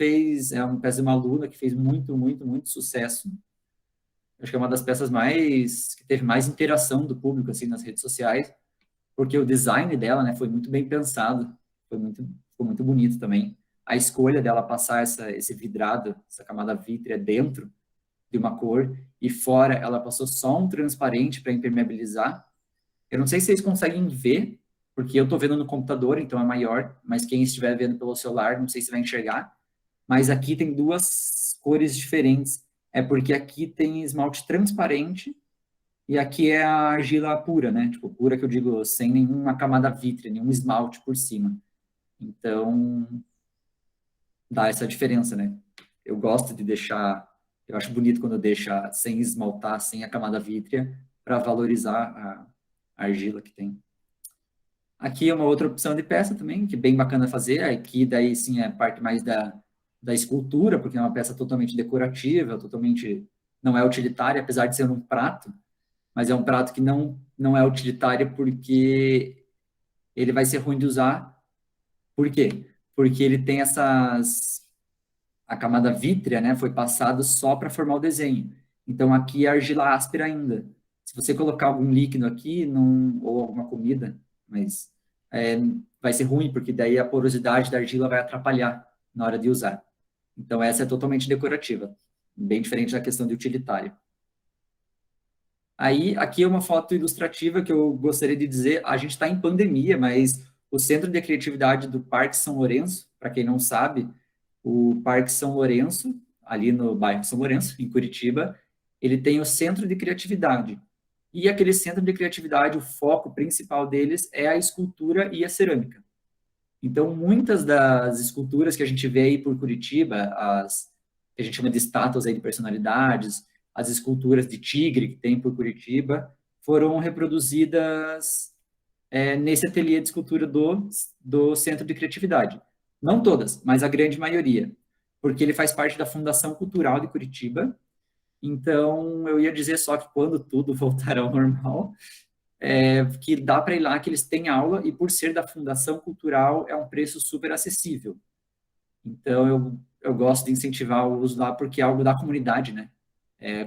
é uma peça de uma aluna que fez muito, muito, muito sucesso. Acho que é uma das peças que teve mais interação do público, assim, nas redes sociais, porque o design dela, né, foi muito bem pensado, ficou muito bonito também. A escolha dela passar esse vidrado, essa camada vítrea dentro de uma cor, e fora ela passou só um transparente para impermeabilizar. Eu não sei se vocês conseguem ver, porque eu estou vendo no computador, então é maior, mas quem estiver vendo pelo celular, não sei se vai enxergar. Mas aqui tem duas cores diferentes. É porque aqui tem esmalte transparente e aqui é a argila pura, né? Tipo, pura que eu digo, sem nenhuma camada vítrea, nenhum esmalte por cima. Então, dá essa diferença, né? Eu gosto de deixar, eu acho bonito quando deixa sem esmaltar, sem a camada vítrea, para valorizar a argila que tem. Aqui é uma outra opção de peça também, que é bem bacana fazer. Aqui daí sim é parte mais da escultura, porque é uma peça totalmente decorativa, totalmente não é utilitária, apesar de ser um prato, mas é um prato que não é utilitário porque ele vai ser ruim de usar. Por quê? Porque ele tem a camada vítrea, né, foi passado só para formar o desenho. Então aqui é argila áspera ainda. Se você colocar algum líquido aqui, ou alguma comida, mas é, vai ser ruim, porque daí a porosidade da argila vai atrapalhar na hora de usar. Então essa é totalmente decorativa, bem diferente da questão de utilitário. Aí, aqui é uma foto ilustrativa que eu gostaria de dizer, a gente está em pandemia, mas o Centro de Criatividade do Parque São Lourenço, para quem não sabe, o Parque São Lourenço, ali no bairro São Lourenço, em Curitiba, ele tem o Centro de Criatividade. E aquele Centro de Criatividade, o foco principal deles é a escultura e a cerâmica. Então, muitas das esculturas que a gente vê aí por Curitiba, que a gente chama de estátuas aí de personalidades, as esculturas de tigre que tem por Curitiba, foram reproduzidas nesse ateliê de escultura do Centro de Criatividade. Não todas, mas a grande maioria, porque ele faz parte da Fundação Cultural de Curitiba. Então, eu ia dizer só que quando tudo voltar ao normal, que dá para ir lá, que eles têm aula, e por ser da Fundação Cultural, é um preço super acessível. Então, eu gosto de incentivar o uso lá, porque é algo da comunidade, né?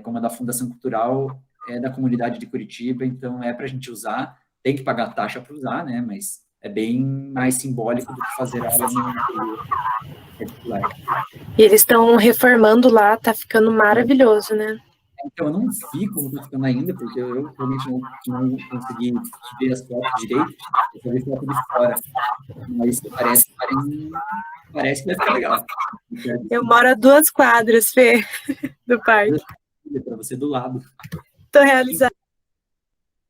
Como a da Fundação Cultural, é da comunidade de Curitiba, então é para a gente usar, tem que pagar taxa para usar, né? Mas é bem mais simbólico do que fazer aula no particular. E eles estão reformando lá, tá ficando maravilhoso, né? Então, eu não vi como está ficando ainda, porque eu realmente não consegui ver as fotos direito, eu só vi foto de fora, mas parece que vai ficar legal. Eu moro a 2 quadras, Fê, do parque. Para você do lado. Tô realizada.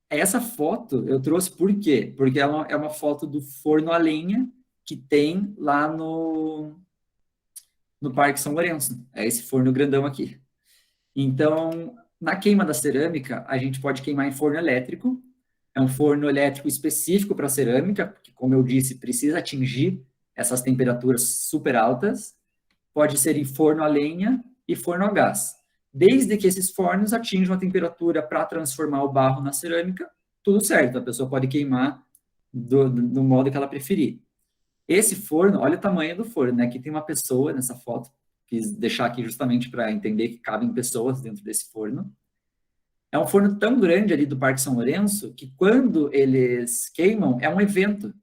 Essa foto eu trouxe por quê? Porque ela é uma foto do forno a lenha que tem lá no Parque São Lourenço. É esse forno grandão aqui. Então, na queima da cerâmica, a gente pode queimar em forno elétrico. É um forno elétrico específico para cerâmica, porque, como eu disse, precisa atingir essas temperaturas super altas. Pode ser em forno a lenha e forno a gás. Desde que esses fornos atinjam a temperatura para transformar o barro na cerâmica, tudo certo, a pessoa pode queimar do modo que ela preferir. Esse forno, olha o tamanho do forno, né? Aqui tem uma pessoa nessa foto, quis deixar aqui justamente para entender que cabem pessoas dentro desse forno. É um forno tão grande ali do Parque São Lourenço que quando eles queimam é um evento.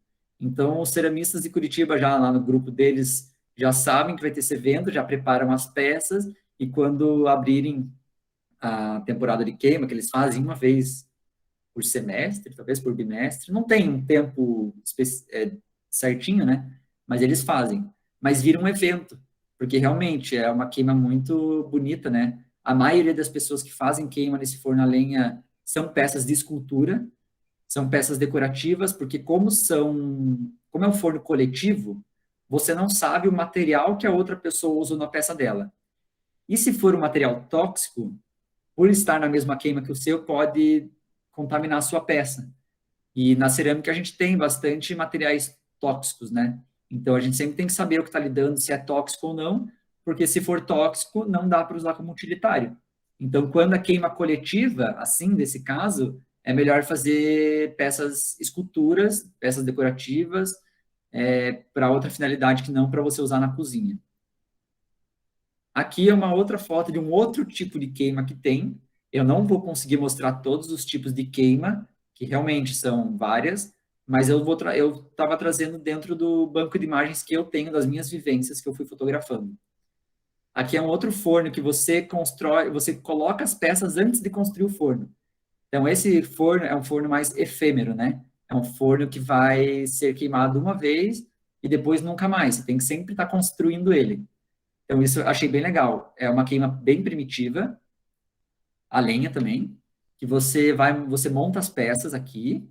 Então, os ceramistas de Curitiba, já lá no grupo deles, já sabem que vai ter esse evento, já preparam as peças e quando abrirem a temporada de queima, que eles fazem uma vez por semestre, talvez por bimestre, não tem um tempo certinho, né? Mas eles fazem. Mas vira um evento, porque realmente é uma queima muito bonita, né? A maioria das pessoas que fazem queima nesse forno a lenha são peças de escultura, são peças decorativas, porque como é um forno coletivo, você não sabe o material que a outra pessoa usa na peça dela. E se for um material tóxico, por estar na mesma queima que o seu, pode contaminar a sua peça. E na cerâmica a gente tem bastante materiais tóxicos, né? Então a gente sempre tem que saber o que está lidando, se é tóxico ou não, porque se for tóxico, não dá para usar como utilitário. Então, quando a queima coletiva, assim, desse caso, é melhor fazer peças esculturas, peças decorativas, para outra finalidade que não para você usar na cozinha. Aqui é uma outra foto de um outro tipo de queima que tem. Eu não vou conseguir mostrar todos os tipos de queima, que realmente são várias, mas eu estava trazendo dentro do banco de imagens que eu tenho das minhas vivências que eu fui fotografando. Aqui é um outro forno que você constrói, você coloca as peças antes de construir o forno. Então, esse forno é um forno mais efêmero, né? É um forno que vai ser queimado uma vez e depois nunca mais. Você tem que sempre estar construindo ele. Então, isso eu achei bem legal. É uma queima bem primitiva, a lenha também, que você monta as peças aqui,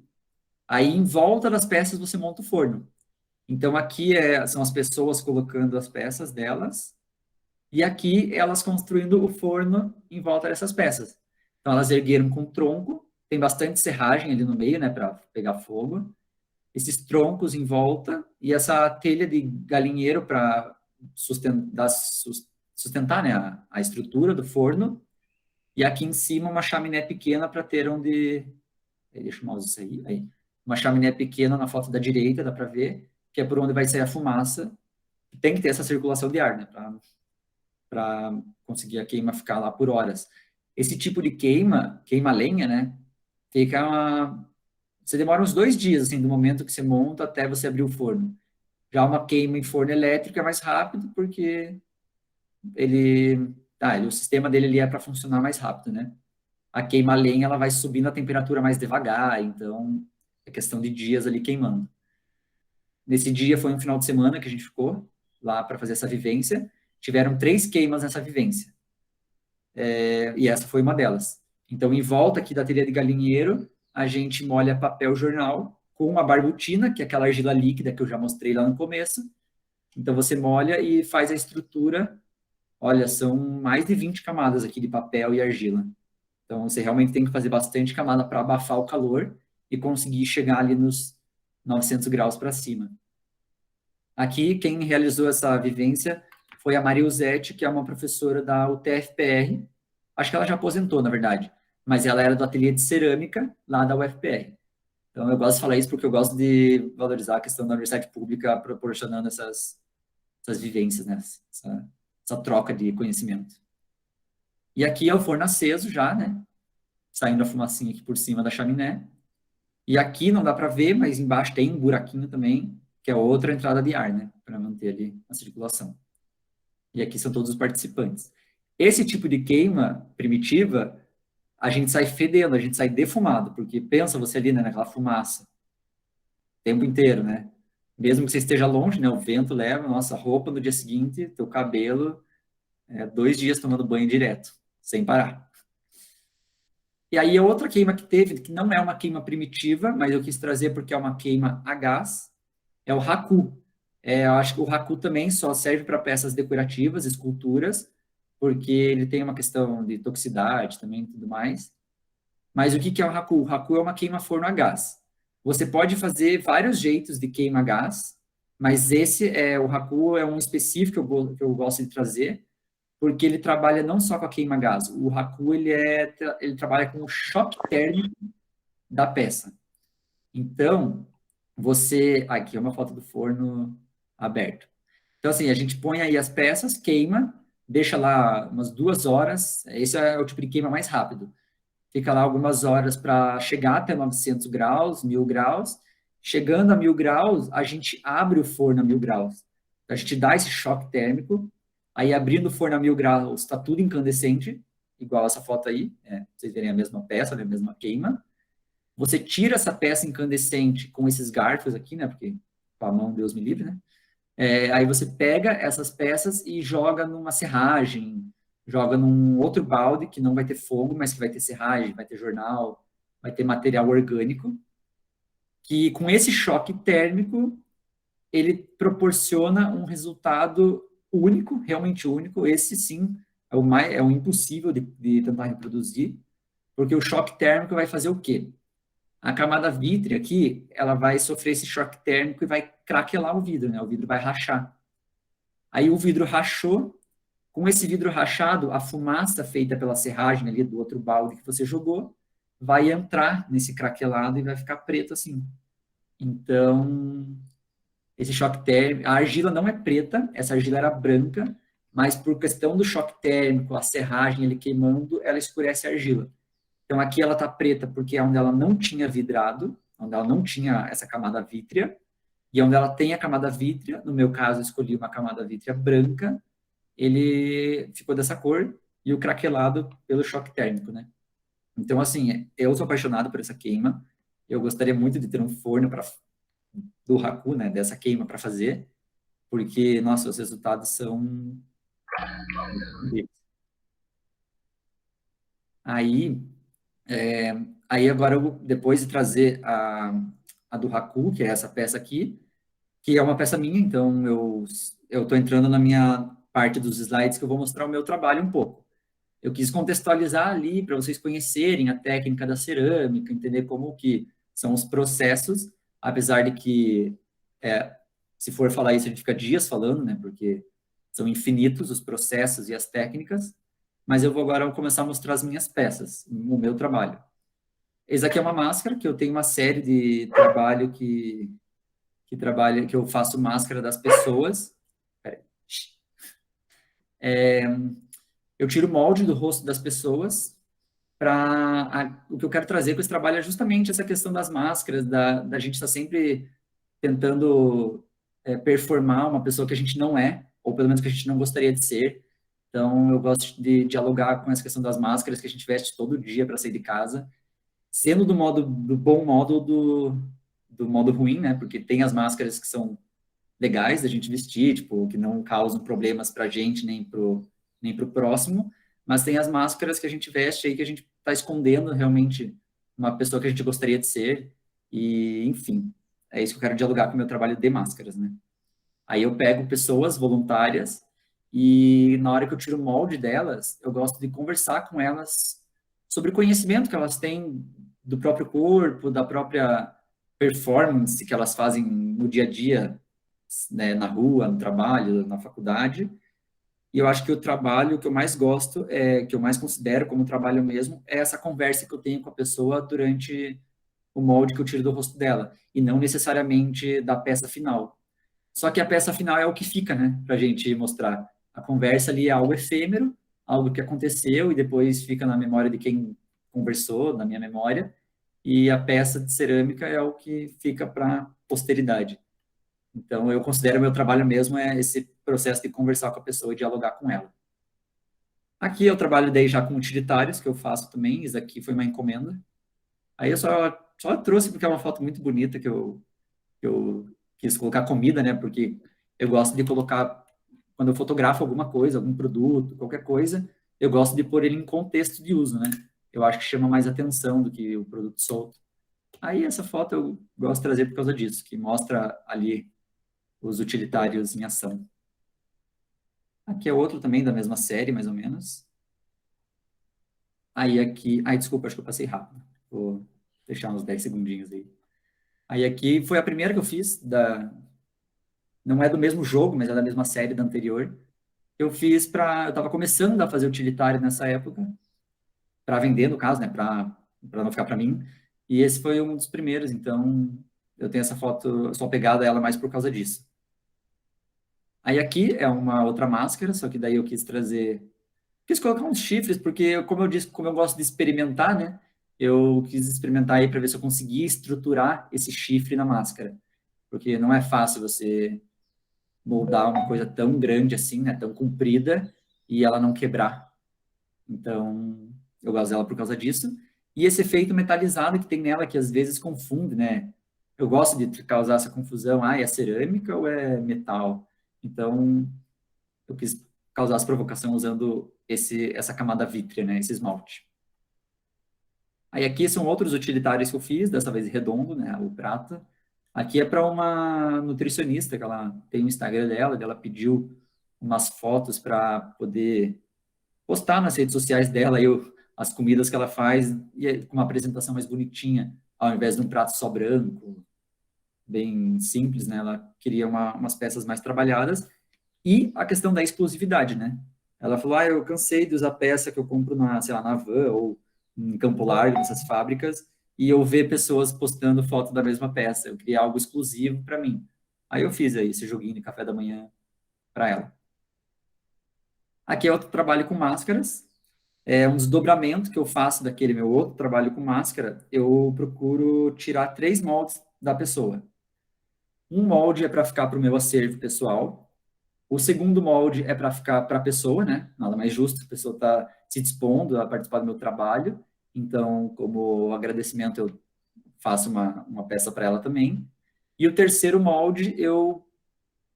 aí em volta das peças você monta o forno. Então, aqui são as pessoas colocando as peças delas, e aqui elas construindo o forno em volta dessas peças. Então, elas ergueram com tronco, tem bastante serragem ali no meio, né, para pegar fogo. Esses troncos em volta e essa telha de galinheiro para sustentar, né, a estrutura do forno. E aqui em cima uma chaminé pequena para ter onde... Deixa o mouse aí. Uma chaminé pequena na foto da direita, dá para ver, que é por onde vai sair a fumaça. Tem que ter essa circulação de ar, né, para conseguir a queima ficar lá por horas. Esse tipo de queima lenha, né, você demora uns 2 dias, assim, do momento que você monta até você abrir o forno. Já uma queima em forno elétrico é mais rápido, porque o sistema dele ele é para funcionar mais rápido, né? A queima lenha, ela vai subindo a temperatura mais devagar, então é questão de dias ali queimando. Nesse dia foi um final de semana que a gente ficou lá para fazer essa vivência. Tiveram 3 queimas nessa vivência. E essa foi uma delas. Então, em volta aqui da telha de galinheiro, a gente molha papel jornal com uma barbutina, que é aquela argila líquida que eu já mostrei lá no começo. Então, você molha e faz a estrutura. Olha, são mais de 20 camadas aqui de papel e argila. Então, você realmente tem que fazer bastante camada para abafar o calor e conseguir chegar ali nos 900 graus para cima. Aqui, quem realizou essa vivência foi a Marilzete, que é uma professora da UTFPR. Acho que ela já aposentou, na verdade, mas ela era do ateliê de cerâmica lá da UFPR. Então, eu gosto de falar isso porque eu gosto de valorizar a questão da universidade pública proporcionando essas vivências, né? Essa troca de conhecimento. E aqui é o forno aceso já, né? Saindo a fumacinha aqui por cima da chaminé. E aqui não dá para ver, mas embaixo tem um buraquinho também, que é outra entrada de ar, né? Para manter ali a circulação. E aqui são todos os participantes. Esse tipo de queima primitiva, a gente sai fedendo, a gente sai defumado, porque pensa você ali, né, naquela fumaça, o tempo inteiro, né? Mesmo que você esteja longe, né, o vento leva, nossa roupa no dia seguinte, teu cabelo, 2 dias tomando banho direto, sem parar. E aí, a outra queima que teve, que não é uma queima primitiva, mas eu quis trazer porque é uma queima a gás, é o raku. Eu acho que o raku também só serve para peças decorativas, esculturas, porque ele tem uma questão de toxicidade também e tudo mais. Mas o que que é o raku? O raku é uma queima-forno a gás. Você pode fazer vários jeitos de queima a gás, mas o raku é um específico que eu gosto de trazer, porque ele trabalha não só com a queima-gás. O raku, ele trabalha com o choque térmico da peça. Então, aqui é uma foto do forno aberto. Então, assim, a gente põe aí as peças, queima, deixa lá umas 2 horas. Esse é o tipo de queima mais rápido. Fica lá algumas horas para chegar até 900 graus, 1000 graus. Chegando a 1000 graus, a gente abre o forno a 1000 graus. A gente dá esse choque térmico. Aí, abrindo o forno a 1000 graus, está tudo incandescente, igual essa foto aí. Vocês verem a mesma peça, a mesma queima. Você tira essa peça incandescente com esses garfos aqui, né? Porque com a mão, Deus me livre, né? Aí você pega essas peças e joga numa serragem, joga num outro balde que não vai ter fogo, mas que vai ter serragem, vai ter jornal, vai ter material orgânico, que com esse choque térmico, ele proporciona um resultado único, realmente único. Esse sim é o impossível de tentar reproduzir, porque o choque térmico vai fazer o quê? A camada vítrea aqui, ela vai sofrer esse choque térmico e vai craquelar o vidro, né? O vidro vai rachar. Aí o vidro rachou, com esse vidro rachado, a fumaça feita pela serragem ali do outro balde que você jogou vai entrar nesse craquelado e vai ficar preto assim. Então, esse choque térmico, a argila não é preta, essa argila era branca, mas por questão do choque térmico, a serragem ele queimando, ela escurece a argila. Então aqui ela está preta porque é onde ela não tinha vidrado, onde ela não tinha essa camada vítrea, e onde ela tem a camada vítrea, no meu caso eu escolhi uma camada vítrea branca, ele ficou dessa cor e o craquelado pelo choque térmico, né? Então assim, eu sou apaixonado por essa queima, eu gostaria muito de ter um forno do Haku, né, dessa queima para fazer, porque, nossa, os resultados são incríveis. Aí, é, aí agora, depois de trazer a do Haku, que é essa peça aqui, que é uma peça minha, então eu estou entrando na minha parte dos slides que eu vou mostrar o meu trabalho um pouco. Eu quis contextualizar ali para vocês conhecerem a técnica da cerâmica, entender como que são os processos, apesar de que, é, se for falar isso, a gente fica dias falando, né, porque são infinitos os processos e as técnicas, mas eu vou agora começar a mostrar as minhas peças, o meu trabalho. Esse aqui é uma máscara, que eu tenho uma série de trabalho que eu faço máscara das pessoas. Peraí. Eu tiro o molde do rosto das pessoas para o que eu quero trazer com esse trabalho é justamente essa questão das máscaras, da gente estar sempre tentando performar uma pessoa que a gente não é, ou pelo menos que a gente não gostaria de ser. Então, eu gosto de dialogar com essa questão das máscaras que a gente veste todo dia para sair de casa, sendo do bom modo ou do modo ruim, né? Porque tem as máscaras que são legais da gente vestir, tipo, que não causam problemas para a gente nem pro próximo, mas tem as máscaras que a gente veste aí que a gente está escondendo realmente uma pessoa que a gente gostaria de ser, e enfim, é isso que eu quero dialogar com o meu trabalho de máscaras, né? Aí eu pego pessoas voluntárias e na hora que eu tiro o molde delas, eu gosto de conversar com elas sobre o conhecimento que elas têm do próprio corpo, da própria performance que elas fazem no dia a dia, né, na rua, no trabalho, na faculdade. E eu acho que o trabalho que eu mais gosto, que eu mais considero como trabalho mesmo, é essa conversa que eu tenho com a pessoa durante o molde que eu tiro do rosto dela, e não necessariamente da peça final. Só que a peça final é o que fica, né, para a gente mostrar. A conversa ali é algo efêmero, algo que aconteceu e depois fica na memória de quem conversou, na minha memória, e a peça de cerâmica é o que fica para a posteridade. Então, eu considero meu trabalho mesmo é esse processo de conversar com a pessoa e dialogar com ela. Aqui eu trabalho daí já com utilitários, que eu faço também, isso aqui foi uma encomenda. Aí eu só trouxe porque é uma foto muito bonita que eu quis colocar comida, né? Porque eu gosto de colocar, quando eu fotografo alguma coisa, algum produto, qualquer coisa, eu gosto de pôr ele em contexto de uso, né? Eu acho que chama mais atenção do que o produto solto. Aí essa foto eu gosto de trazer por causa disso, que mostra ali os utilitários em ação. Aqui é outro também da mesma série, mais ou menos. Aí aqui, ai, desculpa, acho que eu passei rápido. Vou deixar uns 10 segundinhos aí. Aí aqui foi a primeira que eu fiz, não é do mesmo jogo, mas é da mesma série da anterior. Eu estava começando a fazer utilitário nessa época, para vender, no caso, né, para não ficar para mim. E esse foi um dos primeiros, então eu tenho essa foto, só pegada ela mais por causa disso. Aí aqui é uma outra máscara, só que daí eu quis colocar uns chifres, porque, como eu disse, como eu gosto de experimentar, né? Eu quis experimentar aí para ver se eu conseguia estruturar esse chifre na máscara. Porque não é fácil você moldar uma coisa tão grande assim, né? Tão comprida, e ela não quebrar. Então, eu gosto dela por causa disso. E esse efeito metalizado que tem nela, que às vezes confunde, né? Eu gosto de causar essa confusão. Ah, é cerâmica ou é metal? Então, eu quis causar essa provocação usando essa camada vítrea, né, esse esmalte. Aí aqui são outros utilitários que eu fiz, dessa vez redondo, né, o prata. Aqui é para uma nutricionista, que ela tem o Instagram dela, e ela pediu umas fotos para poder postar nas redes sociais dela as comidas que ela faz e com uma apresentação mais bonitinha ao invés de um prato só branco, bem simples, né? Ela queria umas peças mais trabalhadas. E a questão da exclusividade, né? Ela falou, eu cansei de usar peça que eu compro na, sei lá, na Van ou em Campo Largo, nessas fábricas, e eu ver pessoas postando foto da mesma peça. Eu queria algo exclusivo para mim. Aí eu fiz aí esse joguinho de café da manhã para ela. Aqui é outro trabalho com máscaras. É um desdobramento que eu faço daquele meu outro trabalho com máscara. Eu procuro tirar 3 moldes da pessoa. Um molde é para ficar para o meu acervo pessoal. O segundo molde é para ficar para a pessoa, né? Nada mais justo, a pessoa está se dispondo a participar do meu trabalho. Então, como agradecimento, eu faço uma peça para ela também. E o terceiro molde, eu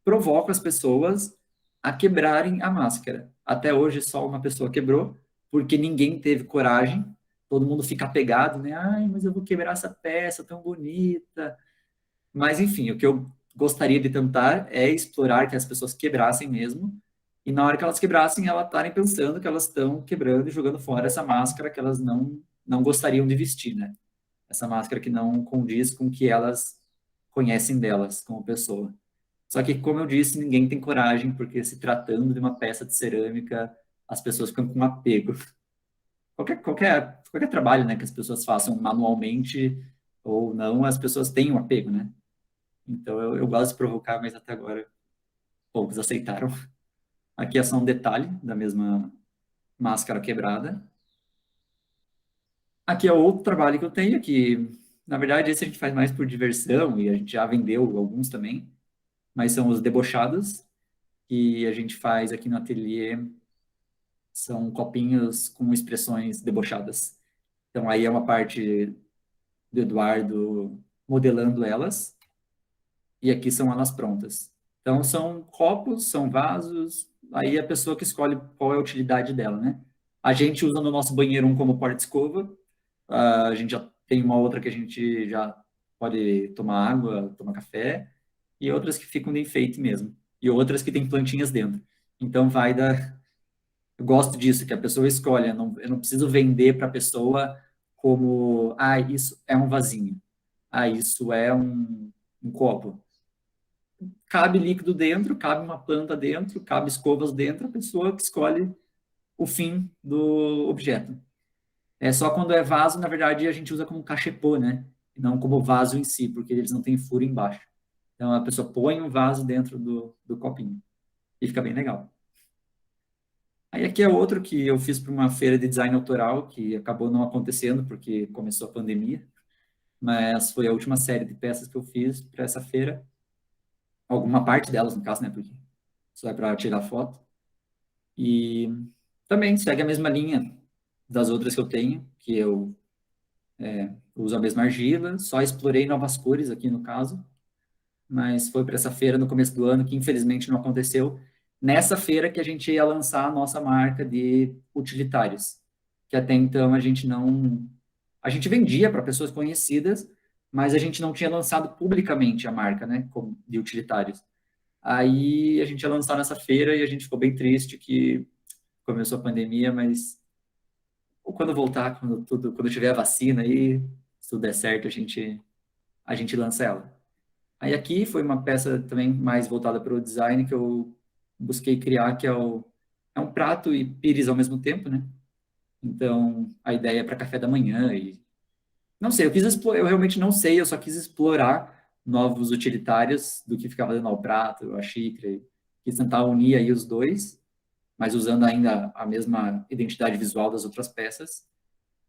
provoco as pessoas a quebrarem a máscara. Até hoje, só uma pessoa quebrou, porque ninguém teve coragem. Todo mundo fica apegado, né? Ai, mas eu vou quebrar essa peça tão bonita. Mas, enfim, o que eu gostaria de tentar é explorar que as pessoas quebrassem mesmo, e na hora que elas quebrassem, elas estarem pensando que elas estão quebrando e jogando fora essa máscara que elas não gostariam de vestir, né? Essa máscara que não condiz com o que elas conhecem delas como pessoa. Só que, como eu disse, ninguém tem coragem, porque se tratando de uma peça de cerâmica, as pessoas ficam com apego. Qualquer trabalho, né, que as pessoas façam manualmente ou não, as pessoas têm um apego, né? Então, eu gosto de provocar, mas até agora poucos aceitaram. Aqui é só um detalhe da mesma máscara quebrada. Aqui é outro trabalho que eu tenho, que, na verdade, esse a gente faz mais por diversão, e a gente já vendeu alguns também, mas são os debochados, que a gente faz aqui no ateliê. São copinhos com expressões debochadas. Então, aí é uma parte do Eduardo modelando elas, e aqui são elas prontas. Então, são copos, são vasos, aí é a pessoa que escolhe qual é a utilidade dela, né? A gente usa no nosso banheiro um como porta-escova, a gente já tem uma outra que a gente já pode tomar água, tomar café, e outras que ficam de enfeite mesmo, e outras que tem plantinhas dentro. Então, vai da... Eu gosto disso, que a pessoa escolhe, eu não preciso vender para a pessoa como, isso é um vasinho, isso é um copo. Cabe líquido dentro, cabe uma planta dentro, cabe escovas dentro, a pessoa que escolhe o fim do objeto. É só quando é vaso, na verdade, a gente usa como cachepô, né? E não como vaso em si, porque eles não têm furo embaixo. Então a pessoa põe um vaso dentro do copinho e fica bem legal. Aí aqui é outro que eu fiz para uma feira de design autoral, que acabou não acontecendo porque começou a pandemia, mas foi a última série de peças que eu fiz para essa feira. Alguma parte delas, no caso, né? Porque só é para tirar foto. E também segue a mesma linha das outras que eu tenho, que eu uso a mesma argila, só explorei novas cores aqui no caso, mas foi para essa feira no começo do ano que infelizmente não aconteceu. Nessa feira que a gente ia lançar a nossa marca de utilitários, que até então a gente não... A gente vendia para pessoas conhecidas, mas a gente não tinha lançado publicamente a marca, né, de utilitários. Aí a gente ia lançar nessa feira e a gente ficou bem triste que começou a pandemia, mas quando voltar, quando tiver a vacina aí, se tudo der certo, a gente lança ela. Aí aqui foi uma peça também mais voltada para o design que eu busquei criar, que é um prato e pires ao mesmo tempo, né? Então, a ideia é para café da manhã e... Não sei, eu realmente não sei, eu só quis explorar novos utilitários do que ficava dando ao prato, a xícara, e quis tentar unir aí os dois, mas usando ainda a mesma identidade visual das outras peças,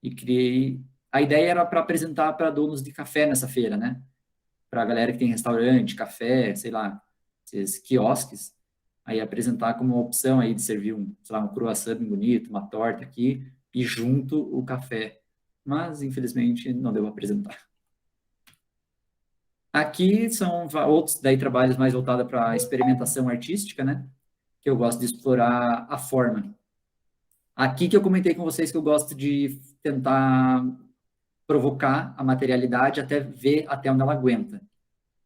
e criei... A ideia era para apresentar para donos de café nessa feira, né? Para a galera que tem restaurante, café, sei lá, esses quiosques, aí apresentar como uma opção aí de servir sei lá, um croissant bem bonito, uma torta aqui, e junto o café. Mas, infelizmente, não deu para apresentar. Aqui são outros daí trabalhos mais voltados para a experimentação artística, né? Que eu gosto de explorar a forma. Aqui que eu comentei com vocês que eu gosto de tentar provocar a materialidade até ver até onde ela aguenta.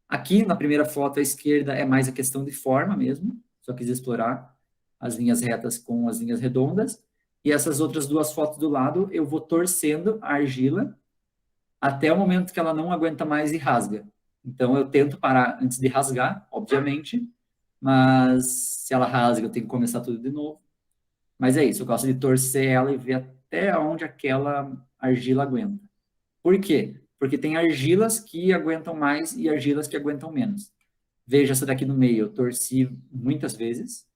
Aqui, na primeira foto à esquerda, é mais a questão de forma mesmo, só quis explorar as linhas retas com as linhas redondas, e essas outras duas fotos do lado, eu vou torcendo a argila até o momento que ela não aguenta mais e rasga. Então, eu tento parar antes de rasgar, obviamente, mas se ela rasga, eu tenho que começar tudo de novo. Mas é isso, eu gosto de torcer ela e ver até onde aquela argila aguenta. Por quê? Porque tem argilas que aguentam mais e argilas que aguentam menos. Veja essa daqui no meio, eu torci muitas vezes,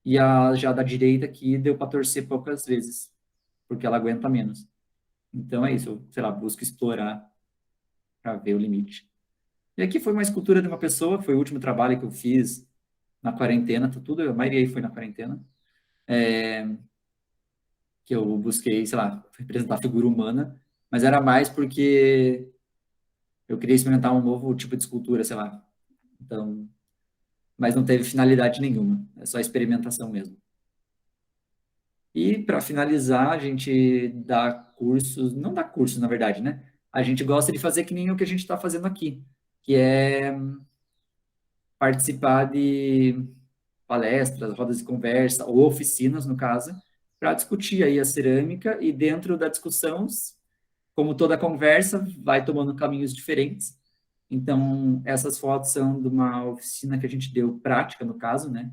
e a já da direita aqui deu para torcer poucas vezes, porque ela aguenta menos. Então é isso, eu, sei lá, busco explorar para ver o limite. E aqui foi uma escultura de uma pessoa, foi o último trabalho que eu fiz na quarentena, tudo, a maioria aí foi na quarentena, que eu busquei, sei lá, representar a figura humana, mas era mais porque eu queria experimentar um novo tipo de escultura, sei lá. Então, mas não teve finalidade nenhuma, é só experimentação mesmo. E para finalizar, a gente dá cursos, não dá cursos, na verdade, né? A gente gosta de fazer que nem o que a gente está fazendo aqui, que é participar de palestras, rodas de conversa ou oficinas, no caso, para discutir aí a cerâmica e dentro da discussão, como toda conversa, vai tomando caminhos diferentes. Então, essas fotos são de uma oficina que a gente deu prática, no caso, né?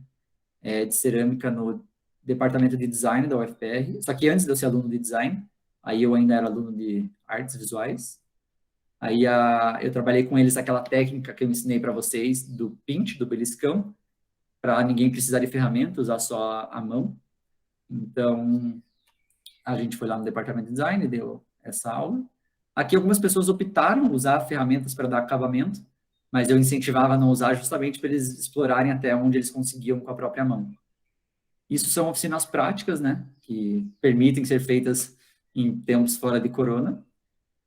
De cerâmica no departamento de design da UFPR, só que antes de eu ser aluno de design, aí eu ainda era aluno de artes visuais. Aí eu trabalhei com eles aquela técnica que eu ensinei para vocês do pint, do beliscão, para ninguém precisar de ferramenta, usar só a mão. Então, a gente foi lá no departamento de design, deu essa aula. Aqui algumas pessoas optaram usar ferramentas para dar acabamento, mas eu incentivava a não usar justamente para eles explorarem até onde eles conseguiam com a própria mão. Isso são oficinas práticas, né, que permitem ser feitas em tempos fora de corona.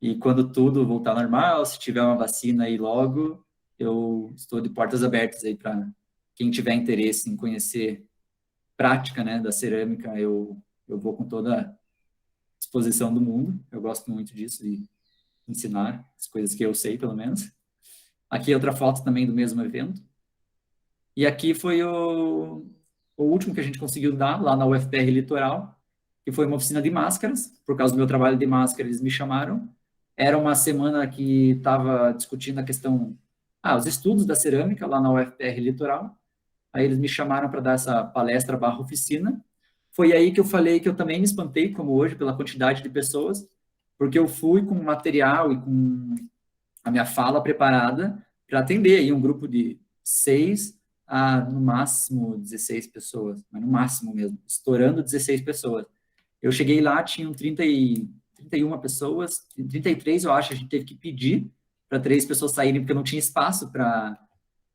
E quando tudo voltar ao normal, se tiver uma vacina aí logo, eu estou de portas abertas aí para quem tiver interesse em conhecer prática, né, da cerâmica, eu vou com toda a disposição do mundo. Eu gosto muito disso e ensinar as coisas que eu sei, pelo menos. Aqui é outra foto também do mesmo evento. E aqui foi o último que a gente conseguiu dar lá na UFPR Litoral, que foi uma oficina de máscaras. Por causa do meu trabalho de máscara, eles me chamaram. Era uma semana que estava discutindo a questão, os estudos da cerâmica lá na UFPR Litoral. Aí eles me chamaram para dar essa palestra barra oficina. Foi aí que eu falei que eu também me espantei, como hoje, pela quantidade de pessoas, porque eu fui com material e com a minha fala preparada para atender aí um grupo de 6 a, no máximo, 16 pessoas, mas no máximo mesmo, estourando 16 pessoas. Eu cheguei lá, tinham 31 pessoas, 33 eu acho, a gente teve que pedir para 3 pessoas saírem, porque não tinha espaço para...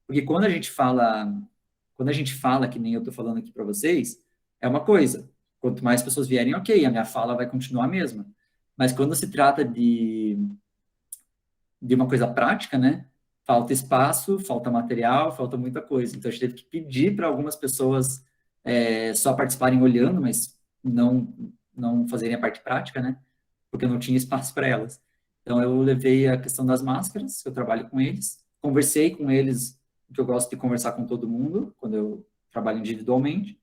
Porque quando a gente fala, que nem eu estou falando aqui para vocês, é uma coisa. Quanto mais pessoas vierem, ok, a minha fala vai continuar a mesma. Mas quando se trata de uma coisa prática, né? Falta espaço, falta material, falta muita coisa. Então a gente teve que pedir para algumas pessoas só participarem olhando, mas não fazerem a parte prática, né? Porque não tinha espaço para elas. Então eu levei a questão das máscaras, eu trabalho com eles, conversei com eles, que eu gosto de conversar com todo mundo quando eu trabalho individualmente.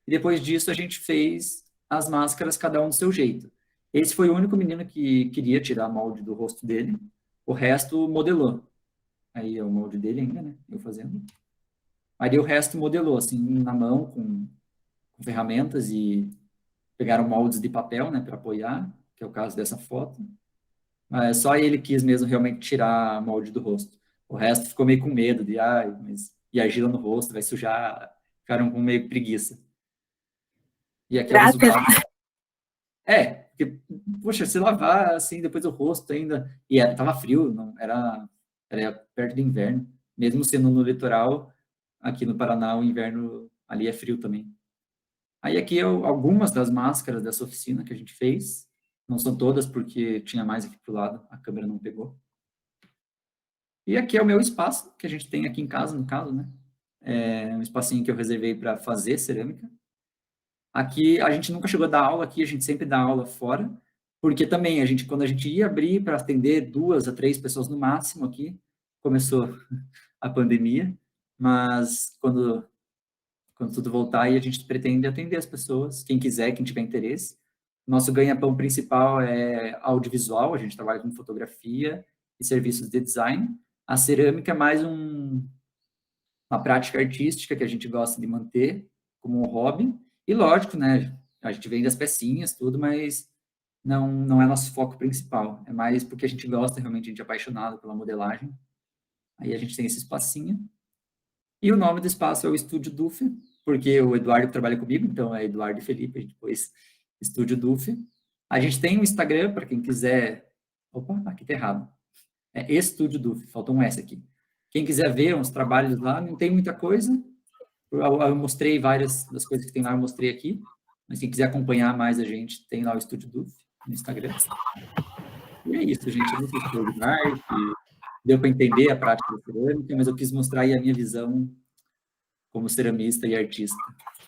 E depois disso a gente fez as máscaras cada um do seu jeito. Esse foi o único menino que queria tirar molde do rosto dele. O resto modelou. Aí é o molde dele ainda, né? Eu fazendo. Aí o resto modelou, assim, na mão, com ferramentas e pegaram moldes de papel, né, para apoiar, que é o caso dessa foto. Mas só ele quis mesmo realmente tirar molde do rosto. O resto ficou meio com medo de, mas e argila no rosto, vai sujar. Ficaram com meio preguiça. E aqui é o Graças. resultado. Porque, poxa, se lavar assim, depois o rosto ainda. E tava frio, não, era perto do inverno. Mesmo sendo no litoral, aqui no Paraná, o inverno ali é frio também. Aí aqui algumas das máscaras dessa oficina que a gente fez. Não são todas, porque tinha mais aqui pro lado, a câmera não pegou. E aqui é o meu espaço, que a gente tem aqui em casa, no caso, né? É um espacinho que eu reservei para fazer cerâmica. Aqui a gente nunca chegou a dar aula aqui, a gente sempre dá aula fora, porque também quando a gente ia abrir para atender 2 a 3 pessoas no máximo aqui, começou a pandemia, mas quando tudo voltar aí a gente pretende atender as pessoas, quem quiser, quem tiver interesse. Nosso ganha-pão principal é audiovisual, a gente trabalha com fotografia e serviços de design. A cerâmica é mais uma prática artística que a gente gosta de manter como um hobby. E lógico, né, a gente vende as pecinhas, tudo, mas não é nosso foco principal. É mais porque a gente gosta, realmente, a gente é apaixonado pela modelagem. Aí a gente tem esse espacinho. E o nome do espaço é o Estúdio Duf, porque o Eduardo trabalha comigo, então é Eduardo e Felipe, a gente pôs Estúdio Duf. A gente tem um Instagram, para quem quiser... Opa, aqui tá errado. É Estúdio Duf, faltou um S aqui. Quem quiser ver uns trabalhos lá, não tem muita coisa. Eu mostrei várias das coisas que tem lá, eu mostrei aqui. Mas quem quiser acompanhar mais a gente, tem lá o Estúdio Duf no Instagram. E é isso, gente. Eu não sei se foi demais, deu para entender a prática da cerâmica, mas eu quis mostrar aí a minha visão como ceramista e artista.